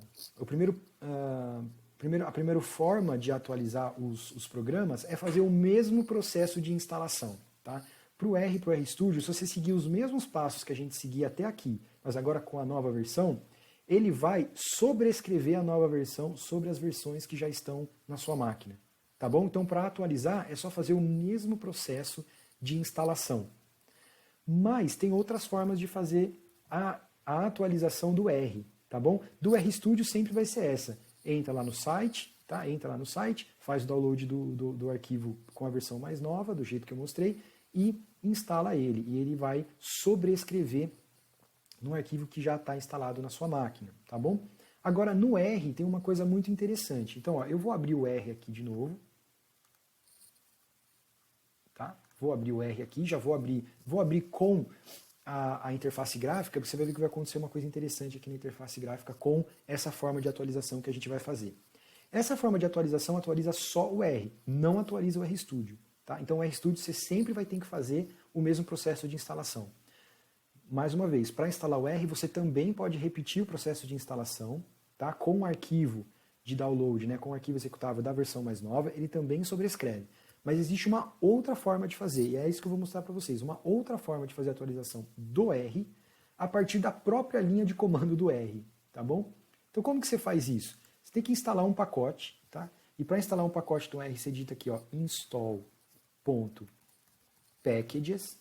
forma de atualizar os programas é fazer o mesmo processo de instalação, tá? Para o R e para o RStudio, se você seguir os mesmos passos que a gente seguia até aqui, mas agora com a nova versão, ele vai sobrescrever a nova versão sobre as versões que já estão na sua máquina. Tá bom? Então, para atualizar, é só fazer o mesmo processo de instalação. Mas tem outras formas de fazer a atualização do R, tá bom? Do RStudio sempre vai ser essa. Entra lá no site, tá? Entra lá no site, faz o download do arquivo com a versão mais nova, do jeito que eu mostrei, e instala ele. E ele vai sobrescrever no arquivo que já está instalado na sua máquina, tá bom? Agora, no R tem uma coisa muito interessante. Então, ó, eu vou abrir o R aqui de novo. Tá? Vou abrir o R aqui, já vou abrir com a interface gráfica, porque você vai ver que vai acontecer uma coisa interessante aqui na interface gráfica com essa forma de atualização que a gente vai fazer. Essa forma de atualização atualiza só o R, não atualiza o RStudio. Tá? Então o RStudio você sempre vai ter que fazer o mesmo processo de instalação. Mais uma vez, para instalar o R, você também pode repetir o processo de instalação, tá? Com o arquivo de download, né? Com o arquivo executável da versão mais nova, ele também sobrescreve. Mas existe uma outra forma de fazer, e é isso que eu vou mostrar para vocês, uma outra forma de fazer a atualização do R a partir da própria linha de comando do R, tá bom? Então como que você faz isso? Você tem que instalar um pacote, tá? E para instalar um pacote do R, você digita aqui, ó, install.packages,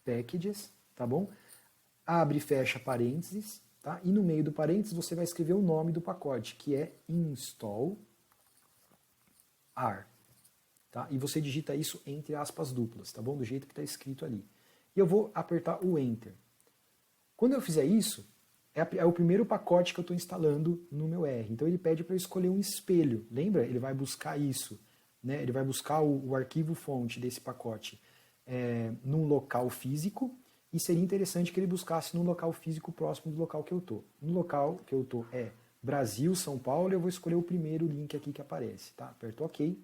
packages, tá bom? Abre e fecha parênteses, tá? E no meio do parênteses você vai escrever o nome do pacote, que é install R, tá? E você digita isso entre aspas duplas, tá bom? Do jeito que está escrito ali. E eu vou apertar o Enter. Quando eu fizer isso, é o primeiro pacote que eu estou instalando no meu R. Então ele pede para eu escolher um espelho. Lembra? Ele vai buscar isso, né? Ele vai buscar o arquivo fonte desse pacote num local físico, e seria interessante que ele buscasse num local físico próximo do local que eu estou. No local que eu estou é Brasil, São Paulo, eu vou escolher o primeiro link aqui que aparece. Tá? Aperto OK.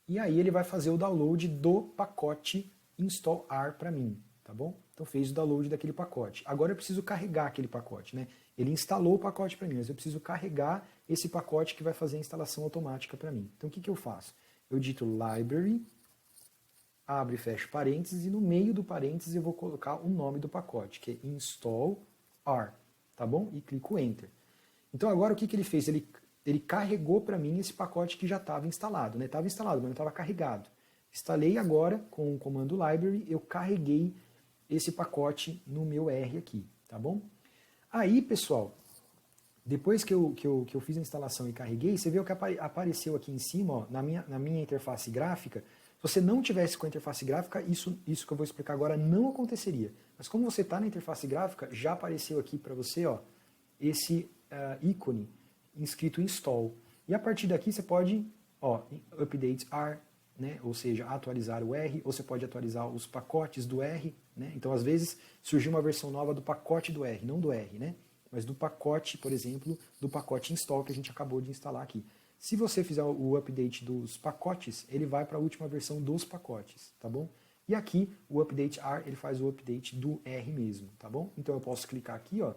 E aí ele vai fazer o download do pacote install R para mim. Tá bom? Então fez o download daquele pacote. Agora eu preciso carregar aquele pacote. Né? Ele instalou o pacote para mim, mas eu preciso carregar esse pacote que vai fazer a instalação automática para mim. Então o que eu faço? Eu digito library, abre e fecha parênteses, e no meio do parênteses eu vou colocar o nome do pacote, que é install R, tá bom? E clico Enter. Então agora o que ele fez? Ele carregou para mim esse pacote que já estava instalado, né? Estava instalado, mas não estava carregado. Instalei agora com o comando library, eu carreguei esse pacote no meu R aqui, tá bom? Aí, pessoal, depois que eu fiz a instalação e carreguei, você viu que apareceu aqui em cima, ó, na minha interface gráfica. Se você não tivesse com a interface gráfica, isso que eu vou explicar agora não aconteceria. Mas como você está na interface gráfica, já apareceu aqui para você, ó, esse ícone inscrito install. E a partir daqui você pode, ó, updates are né? Ou seja, atualizar o R, ou você pode atualizar os pacotes do R, né? Então, às vezes, surgiu uma versão nova do pacote do R, não do R, né? Mas do pacote, por exemplo, do pacote install que a gente acabou de instalar aqui. Se você fizer o update dos pacotes, ele vai para a última versão dos pacotes, tá bom? E aqui, o update R, ele faz o update do R mesmo, tá bom? Então eu posso clicar aqui, ó.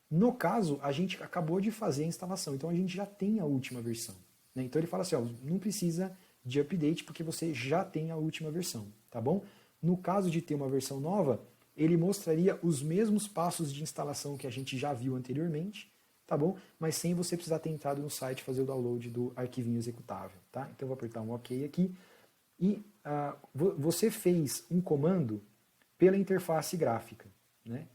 No caso, a gente acabou de fazer a instalação, então a gente já tem a última versão, né? Então ele fala assim, ó, não precisa de update porque você já tem a última versão, tá bom? No caso de ter uma versão nova, ele mostraria os mesmos passos de instalação que a gente já viu anteriormente, tá bom? Mas sem você precisar ter entrado no site e fazer o download do arquivinho executável, tá? Então eu vou apertar um OK aqui e você fez um comando pela interface gráfica, né?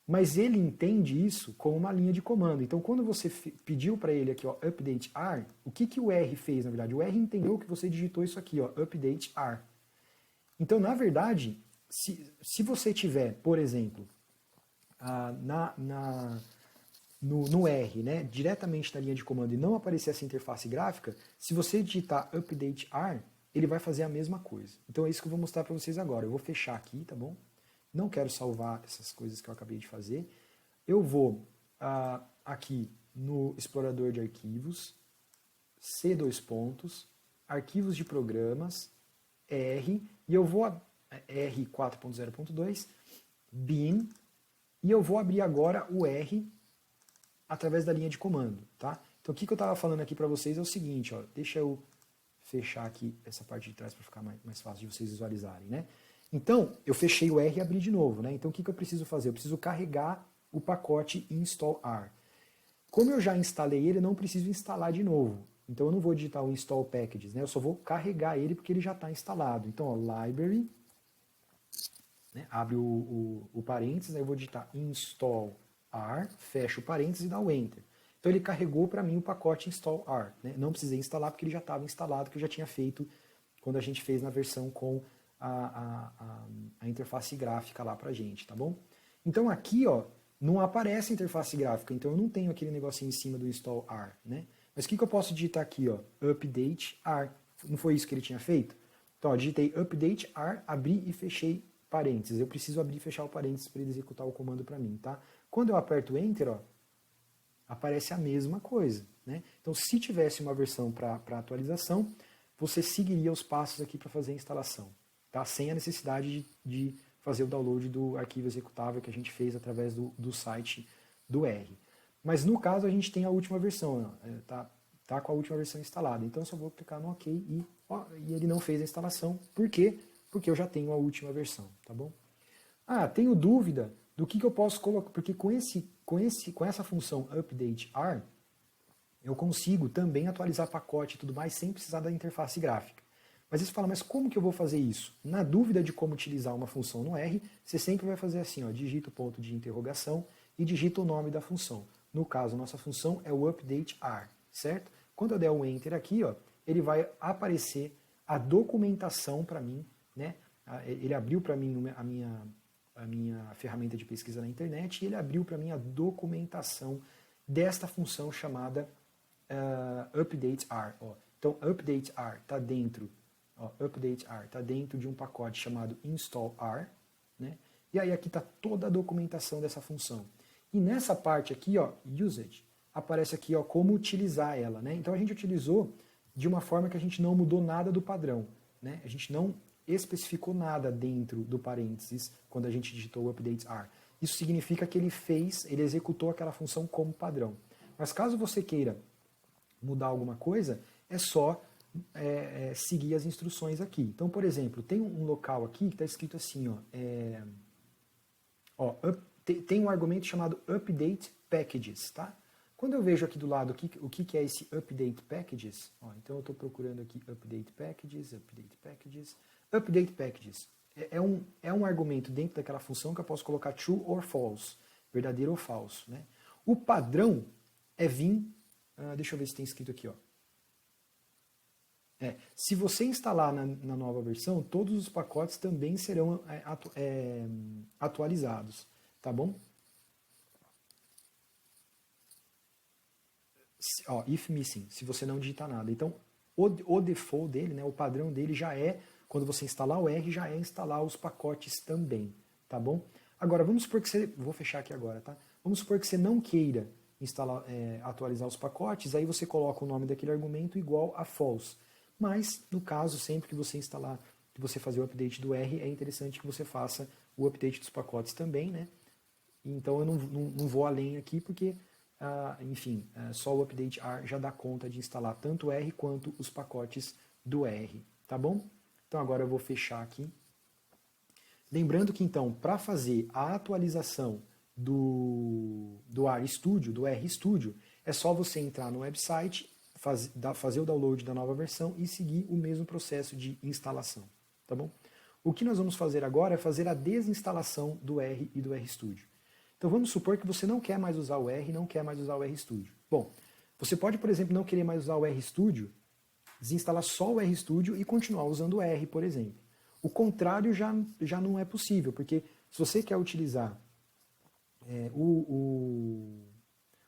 Mas ele entende isso como uma linha de comando. Então, quando você pediu para ele aqui, ó, update R, o que, que o R fez, na verdade? O R entendeu que você digitou isso aqui, ó, update R. Então, na verdade, se você tiver, por exemplo, no R, né, diretamente na linha de comando e não aparecer essa interface gráfica, se você digitar update R, ele vai fazer a mesma coisa. Então é isso que eu vou mostrar para vocês agora. Eu vou fechar aqui, tá bom? Não quero salvar essas coisas que eu acabei de fazer. Eu vou aqui no explorador de arquivos, C2 pontos, arquivos de programas, R, e eu vou R 4.0.2, bin, e eu vou abrir agora o R através da linha de comando, tá? Então o que eu estava falando aqui para vocês é o seguinte, ó, deixa eu fechar aqui essa parte de trás para ficar mais fácil de vocês visualizarem, né? Então, eu fechei o R e abri de novo, né? Então o que eu preciso fazer? Eu preciso carregar o pacote install R. Como eu já instalei ele, eu não preciso instalar de novo. Então eu não vou digitar o install packages, né? Eu só vou carregar ele porque ele já está instalado. Então, ó, library, né? Abre o parênteses, aí eu vou digitar install R, fecha o parênteses e dá o enter. Então ele carregou para mim o pacote install R, né? Não precisei instalar porque ele já estava instalado, que eu já tinha feito quando a gente fez na versão com a interface gráfica lá pra gente, tá bom? Então aqui, ó, não aparece a interface gráfica, então eu não tenho aquele negocinho em cima do install R, né? Mas o que eu posso digitar aqui, ó? Update R. Não foi isso que ele tinha feito? Então, ó, digitei update R, abri e fechei parênteses. Eu preciso abrir e fechar o parênteses para ele executar o comando para mim, tá? Quando eu aperto Enter, ó, aparece a mesma coisa, né? Então, se tivesse uma versão para atualização, você seguiria os passos aqui para fazer a instalação, tá? Sem a necessidade de fazer o download do arquivo executável que a gente fez através do site do R. Mas no caso a gente tem a última versão, tá com a última versão instalada. Então eu só vou clicar no OK e ele não fez a instalação. Por quê? Porque eu já tenho a última versão, tá bom? Tenho dúvida do que eu posso colocar, porque com essa função update R, eu consigo também atualizar pacote e tudo mais sem precisar da interface gráfica. Mas você fala, mas como que eu vou fazer isso? Na dúvida de como utilizar uma função no R, você sempre vai fazer assim, ó, digita o ponto de interrogação e digita o nome da função. No caso, nossa função é o update R, certo? Quando eu der o Enter aqui, ó, ele vai aparecer a documentação para mim, né? Ele abriu para mim a minha ferramenta de pesquisa na internet e ele abriu para mim a documentação desta função chamada update R. Ó. Então, update R está dentro, update R está dentro de um pacote chamado install R, né? E aí aqui está toda a documentação dessa função. E nessa parte aqui, ó, usage, aparece aqui, ó, como utilizar ela, né? Então a gente utilizou de uma forma que a gente não mudou nada do padrão, né? A gente não especificou nada dentro do parênteses quando a gente digitou o update R. Isso significa que ele executou aquela função como padrão. Mas caso você queira mudar alguma coisa, é só seguir as instruções aqui. Então, por exemplo, tem um local aqui que está escrito assim, tem um argumento chamado update packages, tá? Quando eu vejo aqui do lado o que é esse update packages, então eu estou procurando aqui update packages. Update packages é um argumento dentro daquela função que eu posso colocar true or false, verdadeiro ou falso, né? O padrão é vir, deixa eu ver se tem escrito aqui, ó. Se você instalar na nova versão, todos os pacotes também serão atualizados, tá bom? If missing, se você não digitar nada. Então, o default dele, né, o padrão dele já é, quando você instalar o R, já é instalar os pacotes também, tá bom? Agora, vamos supor que você, vou fechar aqui agora, tá? Vamos supor que você não queira instalar, atualizar os pacotes, aí você coloca o nome daquele argumento igual a false. Mas, no caso, sempre que você instalar, que você fazer o update do R, é interessante que você faça o update dos pacotes também, né? Então eu não vou além aqui porque, enfim, só o update R já dá conta de instalar tanto o R quanto os pacotes do R, tá bom? Então agora eu vou fechar aqui. Lembrando que então, para fazer a atualização do RStudio, do RStudio, é só você entrar no website, fazer o download da nova versão e seguir o mesmo processo de instalação, tá bom? O que nós vamos fazer agora é fazer a desinstalação do R e do RStudio. Então vamos supor que você não quer mais usar o R e não quer mais usar o RStudio. Bom, você pode, por exemplo, não querer mais usar o RStudio, desinstalar só o RStudio e continuar usando o R, por exemplo. O contrário já não é possível, porque se você quer utilizar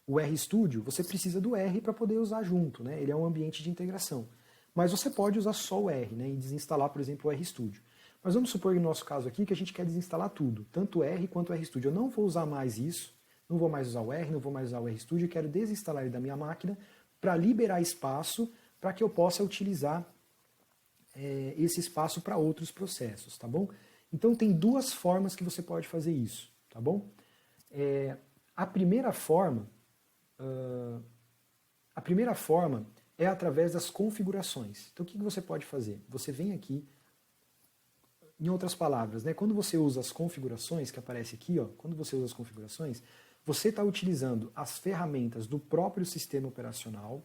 o RStudio, você precisa do R para poder usar junto, né? Ele é um ambiente de integração. Mas você pode usar só o R, né? E desinstalar, por exemplo, o RStudio. Mas vamos supor no nosso caso aqui que a gente quer desinstalar tudo, tanto o R quanto o RStudio. Eu não vou usar mais isso, não vou mais usar o R, não vou mais usar o RStudio, eu quero desinstalar ele da minha máquina para liberar espaço para que eu possa utilizar esse espaço para outros processos, tá bom? Então tem duas formas que você pode fazer isso, tá bom? A primeira forma é através das configurações. Então o que você pode fazer? Você vem aqui, em outras palavras, né, quando você usa as configurações, que aparece aqui, ó, quando você usa as configurações, você está utilizando as ferramentas do próprio sistema operacional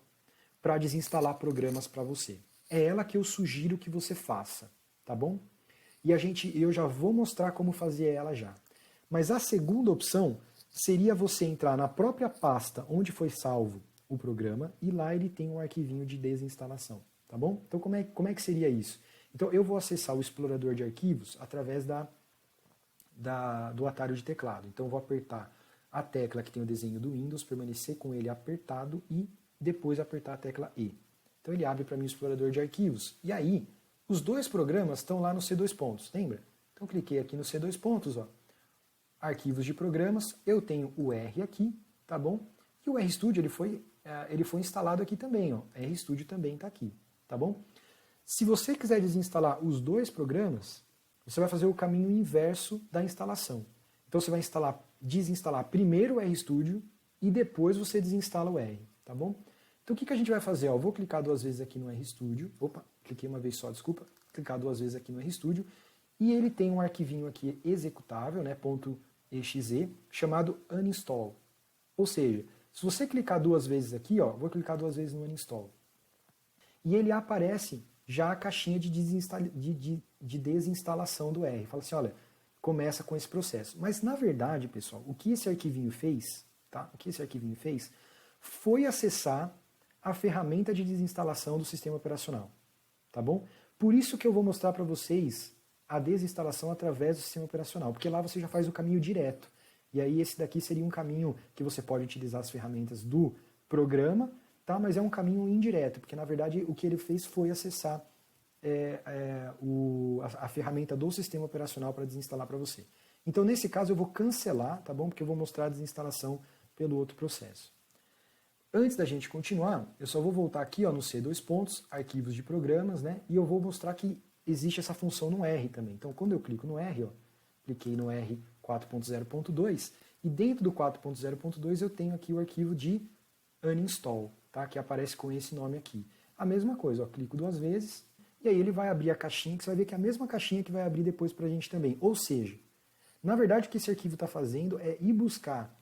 para desinstalar programas para você. É ela que eu sugiro que você faça, tá bom? E eu já vou mostrar como fazer ela já. Mas a segunda opção seria você entrar na própria pasta onde foi salvo o programa e lá ele tem um arquivinho de desinstalação, tá bom? Então como é que seria isso? Então eu vou acessar o explorador de arquivos através do atalho de teclado. Então eu vou apertar a tecla que tem o desenho do Windows, permanecer com ele apertado e depois apertar a tecla E. Então ele abre para mim o explorador de arquivos. E aí, os dois programas estão lá no C2 pontos, lembra? Então cliquei aqui no C2 pontos, ó. Arquivos de programas, eu tenho o R aqui, tá bom? E o RStudio ele foi instalado aqui também, ó. RStudio também está aqui, tá bom? Se você quiser desinstalar os dois programas, você vai fazer o caminho inverso da instalação. Então você vai desinstalar primeiro o RStudio e depois você desinstala o R, tá bom? Então o que a gente vai fazer? Ó, vou clicar duas vezes aqui no RStudio. Opa, cliquei uma vez só, desculpa. Clicar duas vezes aqui no RStudio. E ele tem um arquivinho aqui executável, né, .exe, chamado uninstall. Ou seja, se você clicar duas vezes aqui, ó, vou clicar duas vezes no uninstall. E ele aparece já a caixinha de desinstalação do R. Fala assim, olha, começa com esse processo. Mas na verdade, pessoal, o que esse arquivinho fez, tá? O que esse arquivinho fez foi acessar a ferramenta de desinstalação do sistema operacional, tá bom? Por isso que eu vou mostrar para vocês a desinstalação através do sistema operacional, porque lá você já faz o caminho direto. E aí esse daqui seria um caminho que você pode utilizar as ferramentas do programa, tá? Mas é um caminho indireto, porque na verdade o que ele fez foi acessar a ferramenta do sistema operacional para desinstalar para você. Então nesse caso eu vou cancelar, tá bom? Porque eu vou mostrar a desinstalação pelo outro processo. Antes da gente continuar, eu só vou voltar aqui, ó, no C2 pontos, arquivos de programas, né? E eu vou mostrar que existe essa função no R também. Então, quando eu clico no R, ó, cliquei no R 4.0.2, e dentro do 4.0.2 eu tenho aqui o arquivo de uninstall, tá? Que aparece com esse nome aqui. A mesma coisa, ó, clico duas vezes, e aí ele vai abrir a caixinha, que você vai ver que é a mesma caixinha que vai abrir depois pra gente também. Ou seja, na verdade o que esse arquivo está fazendo é ir buscar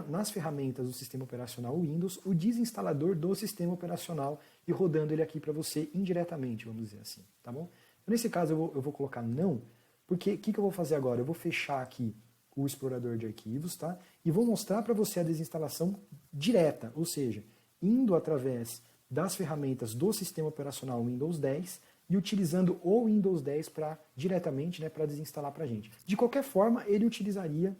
nas ferramentas do sistema operacional Windows, o desinstalador do sistema operacional e rodando ele aqui para você indiretamente, vamos dizer assim, tá bom? Nesse caso eu vou colocar não, porque o que eu vou fazer agora? Eu vou fechar aqui o explorador de arquivos, tá? E vou mostrar para você a desinstalação direta, ou seja, indo através das ferramentas do sistema operacional Windows 10 e utilizando o Windows 10 diretamente, né, para desinstalar para a gente. De qualquer forma, ele utilizaria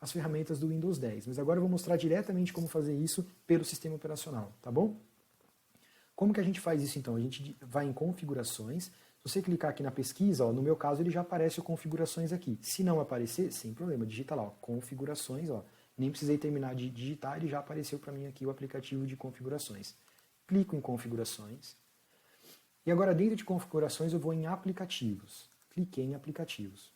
as ferramentas do Windows 10, mas agora eu vou mostrar diretamente como fazer isso pelo sistema operacional, tá bom? Como que a gente faz isso então? A gente vai em configurações, se você clicar aqui na pesquisa, ó, no meu caso ele já aparece o configurações aqui. Se não aparecer, sem problema, digita lá, ó, configurações, ó, nem precisei terminar de digitar, ele já apareceu para mim aqui o aplicativo de configurações. Clico em configurações, e agora dentro de configurações eu vou em aplicativos. Cliquei em aplicativos.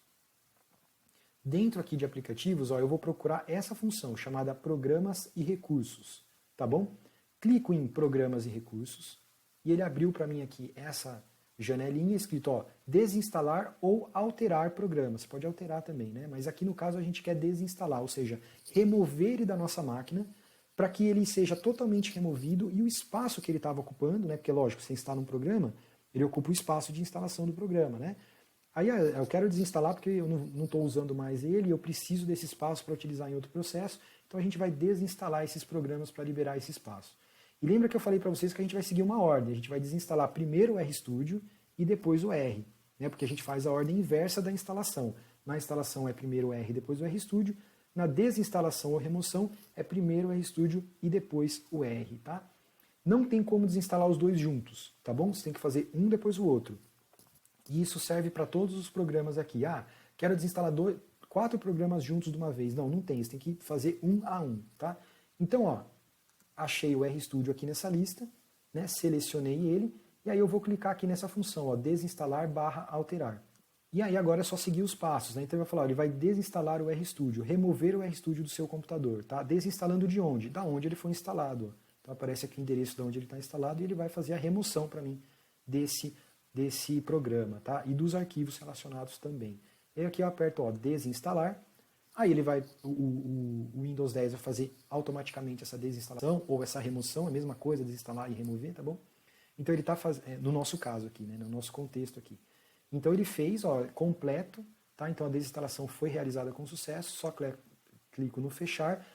Dentro aqui de aplicativos, ó, eu vou procurar essa função chamada programas e recursos, tá bom? Clico em programas e recursos e ele abriu para mim aqui essa janelinha escrito, ó, desinstalar ou alterar programas. Pode alterar também, né? Mas aqui no caso a gente quer desinstalar, ou seja, remover ele da nossa máquina para que ele seja totalmente removido e o espaço que ele estava ocupando, né? Porque lógico, você instala um programa, ele ocupa o espaço de instalação do programa, né? Aí eu quero desinstalar porque eu não estou usando mais ele, eu preciso desse espaço para utilizar em outro processo, então a gente vai desinstalar esses programas para liberar esse espaço. E lembra que eu falei para vocês que a gente vai seguir uma ordem, a gente vai desinstalar primeiro o RStudio e depois o R, né? Porque a gente faz a ordem inversa da instalação. Na instalação é primeiro o R, depois o RStudio, na desinstalação ou remoção é primeiro o RStudio e depois o R, tá? Não tem como desinstalar os dois juntos, tá bom? Você tem que fazer um depois o outro. E isso serve para todos os programas aqui. Ah, quero desinstalar 4 programas juntos de uma vez. Não, não tem. Você tem que fazer um a um, tá? Então, ó, achei o RStudio aqui nessa lista, né? Selecionei ele, e aí eu vou clicar aqui nessa função, ó, desinstalar/alterar. E aí agora é só seguir os passos, né? Então ele vai falar, ó, ele vai desinstalar o RStudio, remover o RStudio do seu computador, tá? Desinstalando de onde? Da onde ele foi instalado. Ó. Então aparece aqui o endereço de onde ele está instalado e ele vai fazer a remoção para mim desse programa, tá? E dos arquivos relacionados também. E aqui eu aperto, ó, desinstalar, aí ele vai, o Windows 10 vai fazer automaticamente essa desinstalação ou essa remoção, a mesma coisa, desinstalar e remover, tá bom? Então ele está fazendo, no nosso caso aqui, né, no nosso contexto aqui. Então ele fez, ó, completo, tá? Então a desinstalação foi realizada com sucesso, só clico no fechar,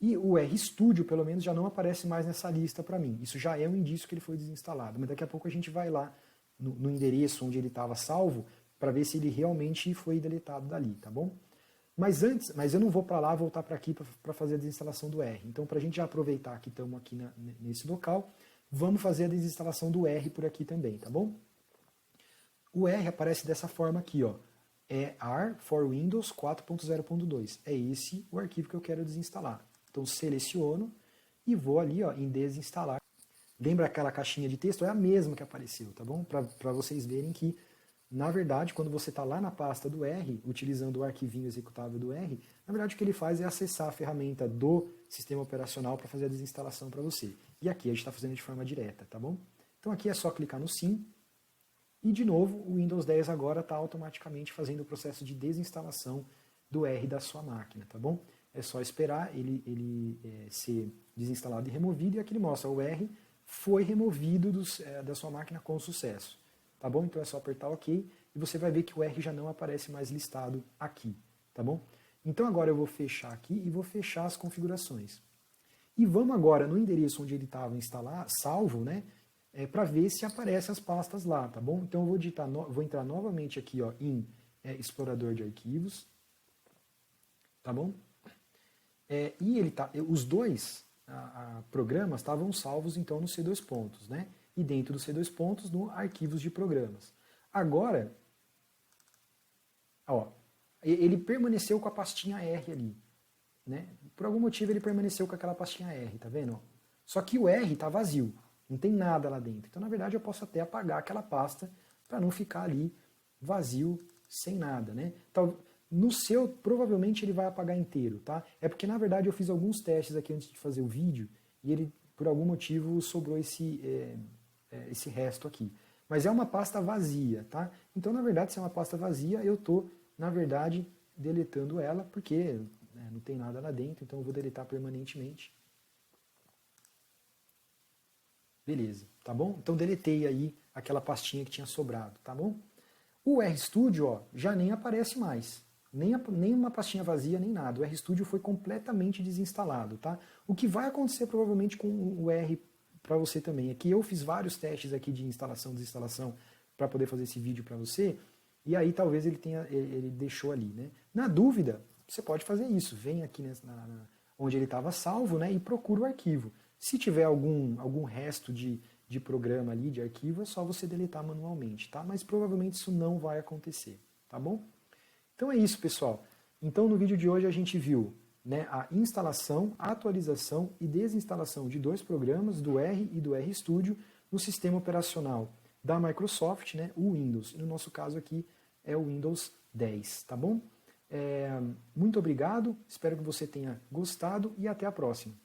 e o RStudio, pelo menos, já não aparece mais nessa lista para mim. Isso já é um indício que ele foi desinstalado, mas daqui a pouco a gente vai lá no endereço onde ele estava salvo para ver se ele realmente foi deletado dali, tá bom? Mas eu não vou para lá, voltar para aqui para fazer a desinstalação do R. Então, para a gente já aproveitar que estamos aqui nesse local, vamos fazer a desinstalação do R por aqui também, tá bom? O R aparece dessa forma aqui, ó. É R for Windows 4.0.2. É esse o arquivo que eu quero desinstalar. Então, seleciono e vou ali, ó, em desinstalar. Lembra aquela caixinha de texto? É a mesma que apareceu, tá bom? Para vocês verem que, na verdade, quando você está lá na pasta do R, utilizando o arquivinho executável do R, na verdade o que ele faz é acessar a ferramenta do sistema operacional para fazer a desinstalação para você. E aqui a gente está fazendo de forma direta, tá bom? Então aqui é só clicar no Sim. E, de novo, o Windows 10 agora está automaticamente fazendo o processo de desinstalação do R da sua máquina, tá bom? É só esperar ele ser desinstalado e removido, e aqui ele mostra o R foi removido da sua máquina com sucesso. Tá bom? Então é só apertar OK e você vai ver que o R já não aparece mais listado aqui. Tá bom? Então agora eu vou fechar aqui e vou fechar as configurações. E vamos agora no endereço onde ele estava salvo, né? Para ver se aparecem as pastas lá, tá bom? Então eu vou entrar novamente aqui, ó, em explorador de arquivos. Tá bom? E os dois programas estavam salvos então no C2 pontos, né? E dentro do C2 pontos no arquivos de programas. Agora, ó, ele permaneceu com a pastinha R ali, né? Por algum motivo ele permaneceu com aquela pastinha R, tá vendo? Só que o R está vazio, não tem nada lá dentro. Então, na verdade, eu posso até apagar aquela pasta para não ficar ali vazio, sem nada, né? Então, no seu, provavelmente ele vai apagar inteiro, tá? É porque, na verdade, eu fiz alguns testes aqui antes de fazer o vídeo e ele, por algum motivo, sobrou esse resto aqui. Mas é uma pasta vazia, tá? Então, na verdade, se é uma pasta vazia, eu estou, na verdade, deletando ela porque não tem nada lá dentro, então eu vou deletar permanentemente. Beleza, tá bom? Então, deletei aí aquela pastinha que tinha sobrado, tá bom? O RStudio, ó, já nem aparece mais. Nem uma pastinha vazia, nem nada. O RStudio foi completamente desinstalado, tá? O que vai acontecer provavelmente com o R para você também é que eu fiz vários testes aqui de instalação e desinstalação para poder fazer esse vídeo para você, e aí talvez ele deixou ali, né? Na dúvida, você pode fazer isso. Vem aqui onde ele estava salvo, né, e procura o arquivo. Se tiver algum resto de de programa ali, de arquivo, é só você deletar manualmente, tá? Mas provavelmente isso não vai acontecer, tá bom? Então é isso, pessoal. Então no vídeo de hoje a gente viu, né, a instalação, atualização e desinstalação de dois programas, do R e do RStudio, no sistema operacional da Microsoft, né, o Windows. E no nosso caso aqui é o Windows 10, tá bom? Muito obrigado, espero que você tenha gostado e até a próxima.